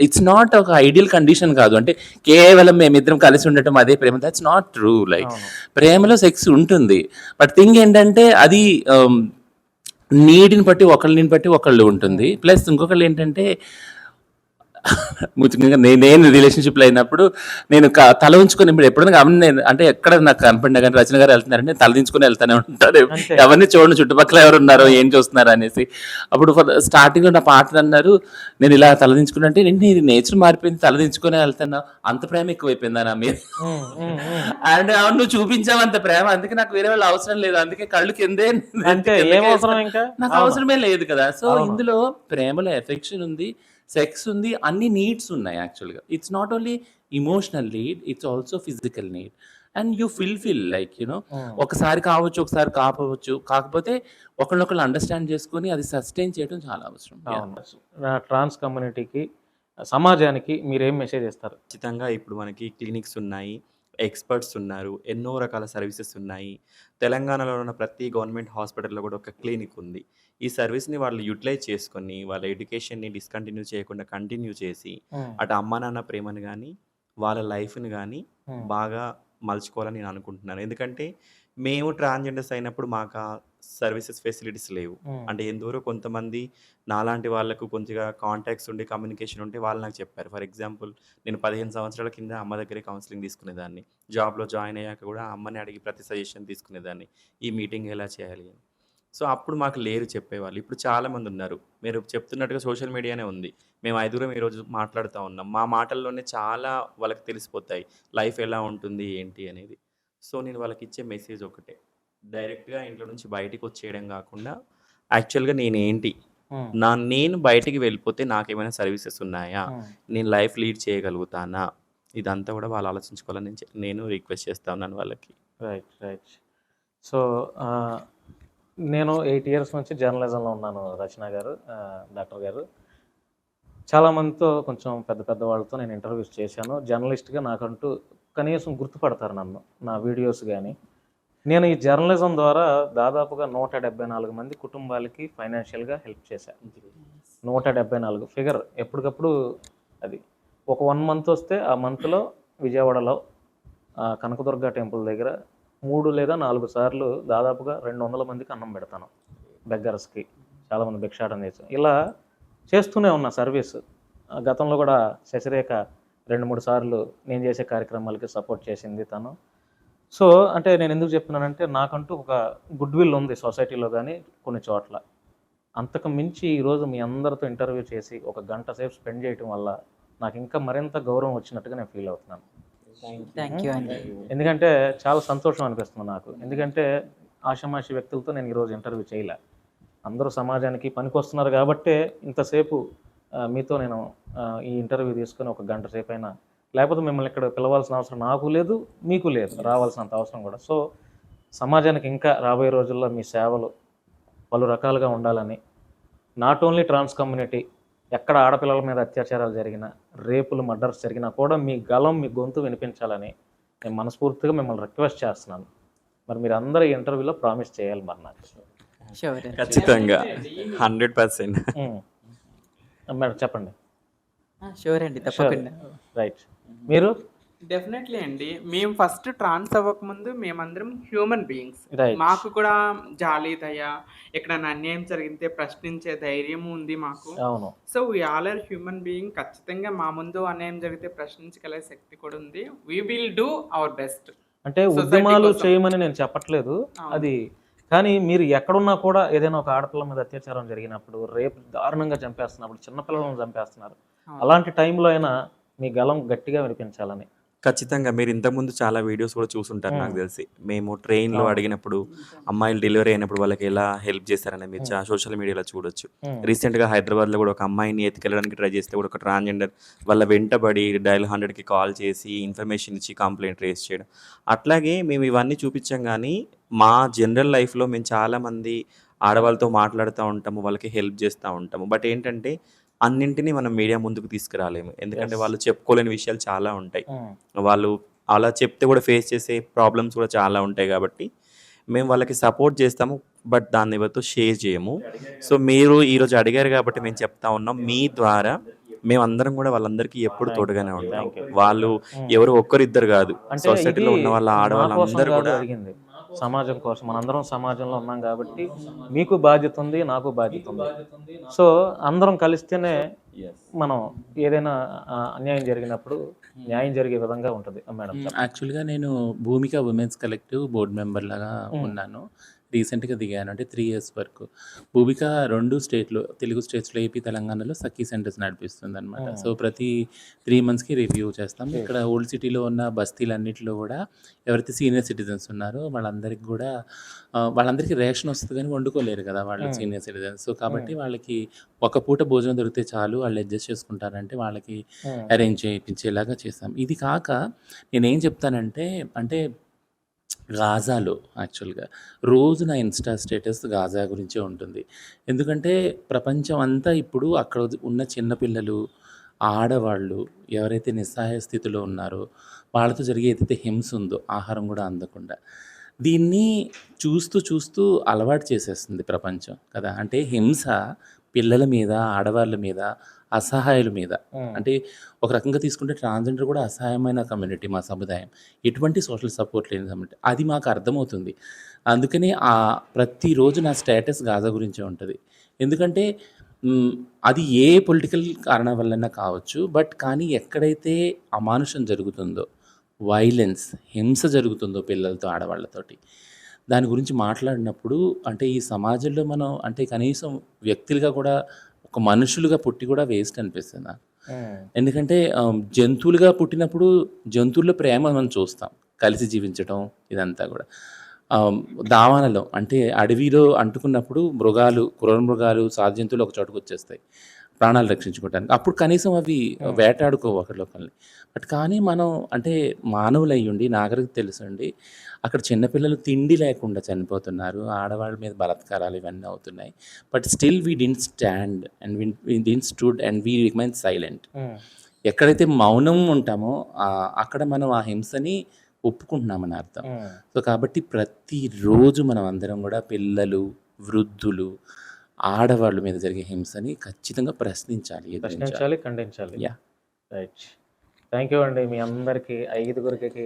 ఇట్స్ నాట్ ఒక ఐడియల్ కండిషన్ కాదు, అంటే కేవలం మేమిద్దరం కలిసి ఉండటం అదే ప్రేమ. That's not true. లైక్ ప్రేమలో సెక్స్ ఉంటుంది, బట్ థింగ్ ఏంటంటే అది నీడిని బట్టి ఒకళ్ళని బట్టి ఒకళ్ళు ఉంటుంది. ప్లస్ ఇంకొకళ్ళు ఏంటంటే ముఖ్యంగా నేను రిలేషన్షిప్లో అయినప్పుడు నేను తల ఉంచుకొని ఇప్పుడు ఎప్పుడైనా నేను అంటే ఎక్కడ నాకు కనపడినా కానీ రచన గారు వెళ్తున్నారంటే తల దించుకొని వెళ్తానే ఉంటారు. అంతే. ఎవరిని చూడండి చుట్టుపక్కల ఎవరు ఉన్నారో ఏం చూస్తున్నారు అనేసి. అప్పుడు స్టార్టింగ్లో నా పాటలు అన్నారు నేను ఇలా తల దించుకుని అంటే నీ నేచర్ మారిపోయింది తల దించుకొని వెళ్తున్నా, అంత ప్రేమ ఎక్కువైపోయిందా నా మీద అండ్ అవును నువ్వు చూపించావు అంత ప్రేమ, అందుకే నాకు వేరే వాళ్ళు అవసరం లేదు, అందుకే కళ్ళు కిందే అంతే, ఏం అవసరం ఇంకా? నాకు అవసరమే లేదు కదా. సో ఇందులో ప్రేమలో ఎఫెక్షన్ ఉంది, సెక్స్ ఉంది, అన్ని నీడ్స్ ఉన్నాయి యాక్చువల్గా. It's not only emotional need, it's also physical need and you fill like you know ఒకసారి కావచ్చు ఒకసారి కాకపోవచ్చు, కాకపోతే ఒకళ్ళొకళ్ళు అండర్స్టాండ్ చేసుకొని అది సస్టైన్ చేయడం చాలా అవసరం. ట్రాన్స్ కమ్యూనిటీకి, సమాజానికి మీరేం మెసేజ్ ఇస్తారు? ఖచ్చితంగా ఇప్పుడు మనకి క్లినిక్స్ ఉన్నాయి, ఎక్స్పర్ట్స్ ఉన్నారు, ఎన్నో రకాల సర్వీసెస్ ఉన్నాయి. తెలంగాణలో ఉన్న ప్రతి గవర్నమెంట్ హాస్పిటల్లో కూడా ఒక క్లినిక్ ఉంది. ఈ సర్వీస్ని వాళ్ళు యూటిలైజ్ చేసుకొని వాళ్ళ ఎడ్యుకేషన్ని డిస్కంటిన్యూ చేయకుండా కంటిన్యూ చేసి అటు అమ్మా నాన్న ప్రేమను కానీ వాళ్ళ లైఫ్ని కానీ బాగా మలుచుకోవాలని నేను అనుకుంటున్నాను. ఎందుకంటే మేము ట్రాన్స్జెండర్స్ అయినప్పుడు మాకు ఆ సర్వీసెస్ ఫెసిలిటీస్ లేవు. అంటే ఎందరో కొంతమంది నాలాంటి వాళ్ళకు కొంచెంగా కాంటాక్ట్స్ ఉండి కమ్యూనికేషన్ ఉంటే వాళ్ళు నాకు చెప్పారు. ఫర్ ఎగ్జాంపుల్ నేను 15 సంవత్సరాల కింద అమ్మ దగ్గరే కౌన్సిలింగ్ తీసుకునేదాన్ని. జాబ్లో జాయిన్ అయ్యాక కూడా అమ్మని అడిగి ప్రతి సజెషన్ తీసుకునేదాన్ని, ఈ మీటింగ్ ఎలా చేయాలి అని. సో అప్పుడు మాకు లేరు చెప్పేవాళ్ళు. ఇప్పుడు చాలామంది ఉన్నారు. మీరు చెప్తున్నట్టుగా సోషల్ మీడియానే ఉంది. మేము 5గురం ఈరోజు మాట్లాడుతూ ఉన్నాం. మా మాటల్లోనే చాలా వాళ్ళకి తెలిసిపోతాయి లైఫ్ ఎలా ఉంటుంది ఏంటి అనేది. సో నేను వాళ్ళకి ఇచ్చే మెసేజ్ ఒకటే, డైరెక్ట్గా ఇంట్లో నుంచి బయటికి వచ్చేయడం కాకుండా యాక్చువల్గా నేనేంటి, నేను బయటికి వెళ్ళిపోతే నాకేమైనా సర్వీసెస్ ఉన్నాయా, నేను లైఫ్ లీడ్ చేయగలుగుతానా, ఇదంతా కూడా వాళ్ళు ఆలోచించుకోవాలని నేను రిక్వెస్ట్ చేస్తా ఉన్నాను వాళ్ళకి. రైట్. సో నేను 8 years నుంచి జర్నలిజంలో ఉన్నాను రచన గారు, డాక్టర్ గారు. చాలామందితో కొంచెం పెద్ద వాళ్ళతో నేను ఇంటర్వ్యూస్ చేశాను. జర్నలిస్ట్గా నాకంటూ కనీసం గుర్తుపడతారు నన్ను, నా వీడియోస్ కానీ. నేను ఈ జర్నలిజం ద్వారా దాదాపుగా 174 మంది కుటుంబాలకి ఫైనాన్షియల్గా హెల్ప్ చేశాను. 174 ఫిగర్ ఎప్పటికప్పుడు. అది ఒక 1 month వస్తే ఆ మంత్లో విజయవాడలో కనకదుర్గ టెంపుల్ దగ్గర 3 లేదా 4 సార్లు దాదాపుగా 200 మందికి అన్నం పెడతాను, బెగ్గర్స్కి. చాలామంది భిక్షాటన చేశాను. ఇలా చేస్తూనే ఉన్న సర్వీస్. గతంలో కూడా శశిరేఖ 2-3 సార్లు నేను చేసే కార్యక్రమాలకి సపోర్ట్ చేసింది తను. సో అంటే నేను ఎందుకు చెప్తున్నానంటే నాకంటూ ఒక గుడ్ విల్ ఉంది సొసైటీలో కానీ కొన్ని చోట్ల. అంతకు మించి ఈరోజు మీ అందరితో ఇంటర్వ్యూ చేసి 1 గంట సేపు స్పెండ్ చేయటం వల్ల నాకు ఇంకా మరింత గౌరవం వచ్చినట్టుగా నేను ఫీల్ అవుతున్నాను. థ్యాంక్ యూ అండి. ఎందుకంటే చాలా సంతోషం అనిపిస్తుంది నాకు. ఎందుకంటే ఆషామాషి వ్యక్తులతో నేను ఈరోజు ఇంటర్వ్యూ చేయలే. అందరూ సమాజానికి పనికొస్తున్నారు కాబట్టే ఇంతసేపు మీతో నేను ఈ ఇంటర్వ్యూ తీసుకొని 1 గంట సేపు అయినా, లేకపోతే మిమ్మల్ని ఇక్కడ పిలవాల్సిన అవసరం నాకు లేదు, మీకు లేదు, రావాల్సినంత అవసరం కూడా. సో సమాజానికి ఇంకా రాబోయే రోజుల్లో మీ సేవలు పలు రకాలుగా ఉండాలని, నాట్ ఓన్లీ ట్రాన్స్ కమ్యూనిటీ, ఎక్కడ ఆడపిల్లల మీద అత్యాచారాలు జరిగినా, రేపులు, మర్డర్స్ జరిగినా కూడా మీ గలం, మీ గొంతు వినిపించాలని నేను మనస్ఫూర్తిగా మిమ్మల్ని రిక్వెస్ట్ చేస్తున్నాను. మరి మీరు అందరూ ఈ ఇంటర్వ్యూలో ప్రామిస్ చేయాలి మరి నాకు. ఖచ్చితంగా 100%. మేడం చెప్పండి. షూర్ అండి, తప్పకుండా. రైట్. మీరు? డెఫినెట్లీ అండి. మేము ఫస్ట్ ట్రాన్స్ అవ్వకముందు మేమందరం హ్యూమన్ బీయింగ్స్. Right. మాకు కూడా జాలి, దయ, ఎక్కడైనా అన్యాయం జరిగితే ప్రశ్నించే ధైర్యం ఉంది మాకు. అవును. So we all are human being. ఖచ్చితంగా మా ముందు అన్యాయం జరిగితే ప్రశ్నించగల శక్తి కూడా ఉంది. We will do our best. అంటే ఉద్యమాలు చేయమని నేను చెప్పట్లేదు అది, కానీ మీరు ఎక్కడున్నా కూడా ఏదైనా ఒక ఆడపిల్ల మీద అత్యాచారం జరిగినప్పుడు, రేపు దారుణంగా చంపేస్తున్నప్పుడు, చిన్నపిల్లలను చంపేస్తున్నారు, అలాంటి టైంలో అయినా మీ గలం గట్టిగా వినిపించాలని. ఖచ్చితంగా మీరు ఇంతకుముందు చాలా వీడియోస్ కూడా చూసుంటారు నాకు తెలిసి. మేము ట్రైన్లో అడిగినప్పుడు అమ్మాయిలు డెలివరీ అయినప్పుడు వాళ్ళకి ఎలా హెల్ప్ చేస్తారని మీరు సోషల్ మీడియాలో చూడొచ్చు. రీసెంట్గా హైదరాబాద్లో కూడా ఒక అమ్మాయిని ఎత్తుకెళ్ళడానికి ట్రై చేస్తే కూడా ఒక ట్రాన్స్జెండర్ వాళ్ళ వెంటబడి డయల్ 100కి కాల్ చేసి ఇన్ఫర్మేషన్ ఇచ్చి కంప్లైంట్ రేస్ చేయడం. అట్లాగే మేము ఇవన్నీ చూపించాం, కానీ మా జనరల్ లైఫ్లో మేము చాలామంది ఆడవాళ్ళతో మాట్లాడుతూ ఉంటాము, వాళ్ళకి హెల్ప్ చేస్తూ ఉంటాము. బట్ ఏంటంటే అన్నింటినీ మనం మీడియా ముందుకు తీసుకురాలేము, ఎందుకంటే వాళ్ళు చెప్పుకోలేని విషయాలు చాలా ఉంటాయి. వాళ్ళు అలా చెప్తే కూడా ఫేస్ చేసే ప్రాబ్లమ్స్ కూడా చాలా ఉంటాయి. కాబట్టి మేము వాళ్ళకి సపోర్ట్ చేస్తాము, బట్ దాన్ని ఎవరితో షేర్ చేయము. సో మీరు ఈరోజు అడిగారు కాబట్టి మేము చెప్తా ఉన్నాం, మీ ద్వారా మేమందరం కూడా వాళ్ళందరికీ ఎప్పుడు తోడుగానే ఉంటాం. వాళ్ళు ఎవరు ఒక్కరిద్దరు కాదు, సొసైటీలో ఉన్న వాళ్ళ ఆడవాళ్ళందరూ కూడా జరిగింది సమాజం కోసం. మనందరం సమాజంలో ఉన్నాం కాబట్టి మీకు బాధ్యత ఉంది, నాకు బాధ్యత ఉంది. సో అందరం కలిస్తేనే మనం ఏదైనా అన్యాయం జరిగినప్పుడు న్యాయం జరిగే విధంగా ఉంటుంది మేడం. యాక్చువల్గా నేను భూమిక ఉమెన్స్ కలెక్టివ్ బోర్డు మెంబర్ లాగా ఉన్నాను. రీసెంట్గా దిగాను, అంటే 3 years వరకు. భూమిక 2 స్టేట్లు, తెలుగు స్టేట్స్లో ఏపీ తెలంగాణలో సఖీ సెంటర్స్ నడిపిస్తుంది అనమాట. సో ప్రతి 3 monthsకి రివ్యూ చేస్తాం. ఇక్కడ ఓల్డ్ సిటీలో ఉన్న బస్తీలన్నింటిలో కూడా ఎవరైతే సీనియర్ సిటిజన్స్ ఉన్నారో వాళ్ళందరికీ కూడా వాళ్ళందరికీ రేషన్ వస్తుంది కానీ వండుకోలేరు కదా వాళ్ళు సీనియర్ సిటిజన్స్. సో కాబట్టి వాళ్ళకి ఒక పూట భోజనం దొరికితే చాలు, వాళ్ళు అడ్జస్ట్ చేసుకుంటారంటే వాళ్ళకి అరేంజ్ చేయించేలాగా చేస్తాం. ఇది కాక నేనేం చెప్తానంటే, అంటే గాజాలో యాక్చువల్గా రోజు నా ఇన్స్టా స్టేటస్ గాజా గురించే ఉంటుంది. ఎందుకంటే ప్రపంచం అంతా ఇప్పుడు అక్కడ ఉన్న చిన్నపిల్లలు, ఆడవాళ్ళు ఎవరైతే నిస్సహాయ స్థితిలో ఉన్నారో వాళ్ళతో జరిగే ఏదైతే హింస ఉందో, ఆహారం కూడా అందకుండా, దీన్ని చూస్తూ చూస్తూ అలవాటు చేసేస్తుంది ప్రపంచం కదా. అంటే హింస పిల్లల మీద, ఆడవాళ్ళ మీద, అసహాయుల మీద. అంటే ఒక రకంగా తీసుకుంటే ట్రాన్స్జెండర్ కూడా అసహాయమైన కమ్యూనిటీ మా సముదాయం, ఎటువంటి సోషల్ సపోర్ట్ లేని కమ్యూనిటీ. అది మాకు అర్థమవుతుంది. అందుకని ప్రతిరోజు నా స్టేటస్ గాజా గురించే ఉంటుంది. ఎందుకంటే అది ఏ పొలిటికల్ కారణం వల్లైనా కావచ్చు, బట్ కానీ ఎక్కడైతే అమానుషం జరుగుతుందో, వైలెన్స్, హింస జరుగుతుందో పిల్లలతో, ఆడవాళ్ళతోటి, దాని గురించి మాట్లాడినప్పుడు అంటే ఈ సమాజంలో మనం అంటే కనీసం వ్యక్తులుగా కూడా ఒక మనుషులుగా పుట్టి కూడా వేస్ట్ అనిపిస్తుంది నాకు. ఎందుకంటే జంతువులుగా పుట్టినప్పుడు జంతువుల్లో ప్రేమ మనం చూస్తాం, కలిసి జీవించడం, ఇదంతా కూడా. దావానలో అంటే అడవిలో అంటుకున్నప్పుడు మృగాలు, క్రూర మృగాలు, సాధు జంతువులు ఒక చోటుకు వచ్చేస్తాయి ప్రాణాలు రక్షించుకోవడానికి. అప్పుడు కనీసం అవి వేటాడుకోవు ఒకరిలోకల్ని. బట్ కానీ మనం అంటే మానవులు అయ్యుండి, నాగరికత తెలుసండి, అక్కడ చిన్నపిల్లలు తిండి లేకుండా చనిపోతున్నారు, ఆడవాళ్ళ మీద బలాత్కారాలు ఇవన్నీ అవుతున్నాయి. But still we didn't stand and we didn't stood and we remain silent. ఎక్కడైతే మౌనం ఉంటామో అక్కడ మనం ఆ హింసని ఒప్పుకుంటున్నామని అర్థం. సో కాబట్టి ప్రతిరోజు మనం అందరం కూడా పిల్లలు, వృద్ధులు, ఆడవాళ్ళ మీద జరిగే హింసని ఖచ్చితంగా ప్రశ్నించాలి, ఖండించాలి. రైట్. థ్యాంక్ యూ అండి మీ అందరికీ, 5గురికి,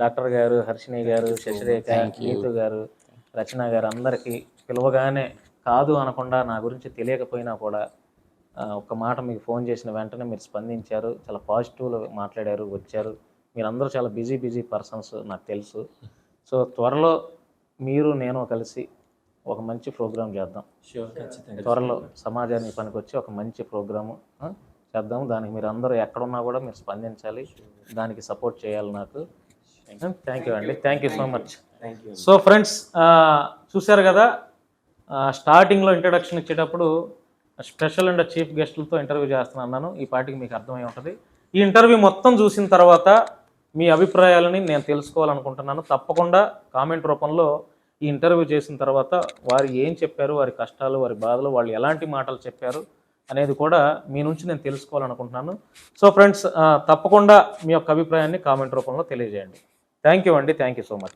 డాక్టర్ గారు, హర్షిని గారు, శశిరేఖ, నీతు గారు, రచన గారు, అందరికీ పిలవగానే కాదు అనకుండా, నా గురించి తెలియకపోయినా కూడా ఒక మాట మీకు ఫోన్ చేసిన వెంటనే మీరు స్పందించారు, చాలా పాజిటివ్లో మాట్లాడారు, వచ్చారు. మీరందరూ చాలా బిజీ పర్సన్స్ నాకు తెలుసు. సో త్వరలో మీరు నేను కలిసి ఒక మంచి ప్రోగ్రాం చేద్దాం. త్వరలో సమాజానికి పనికొచ్చి ఒక మంచి ప్రోగ్రాము చేద్దాం. దానికి మీరు అందరూ ఎక్కడున్నా కూడా మీరు స్పందించాలి, దానికి సపోర్ట్ చేయాలి నాకు. థ్యాంక్ యూ అండి, thank you so much. So friends, చూశారు కదా, స్టార్టింగ్లో ఇంట్రడక్షన్ ఇచ్చేటప్పుడు స్పెషల్ అండ్ చీఫ్ గెస్టులతో ఇంటర్వ్యూ చేస్తున్నాను. ఈ పాటికి మీకు అర్థమై ఉంటుంది. ఈ ఇంటర్వ్యూ మొత్తం చూసిన తర్వాత మీ అభిప్రాయాలని నేను తెలుసుకోవాలనుకుంటున్నాను. తప్పకుండా కామెంట్ రూపంలో ఈ ఇంటర్వ్యూ చేసిన తర్వాత వారు ఏం చెప్పారు, వారి కష్టాలు, వారి బాధలు, వాళ్ళు ఎలాంటి మాటలు చెప్పారు అనేది కూడా మీ నుంచి నేను తెలుసుకోవాలనుకుంటున్నాను. సో ఫ్రెండ్స్, తప్పకుండా మీ యొక్క అభిప్రాయాన్ని కామెంట్ రూపంలో తెలియజేయండి. థ్యాంక్ యూ అండి, థ్యాంక్ యూ సో మచ్.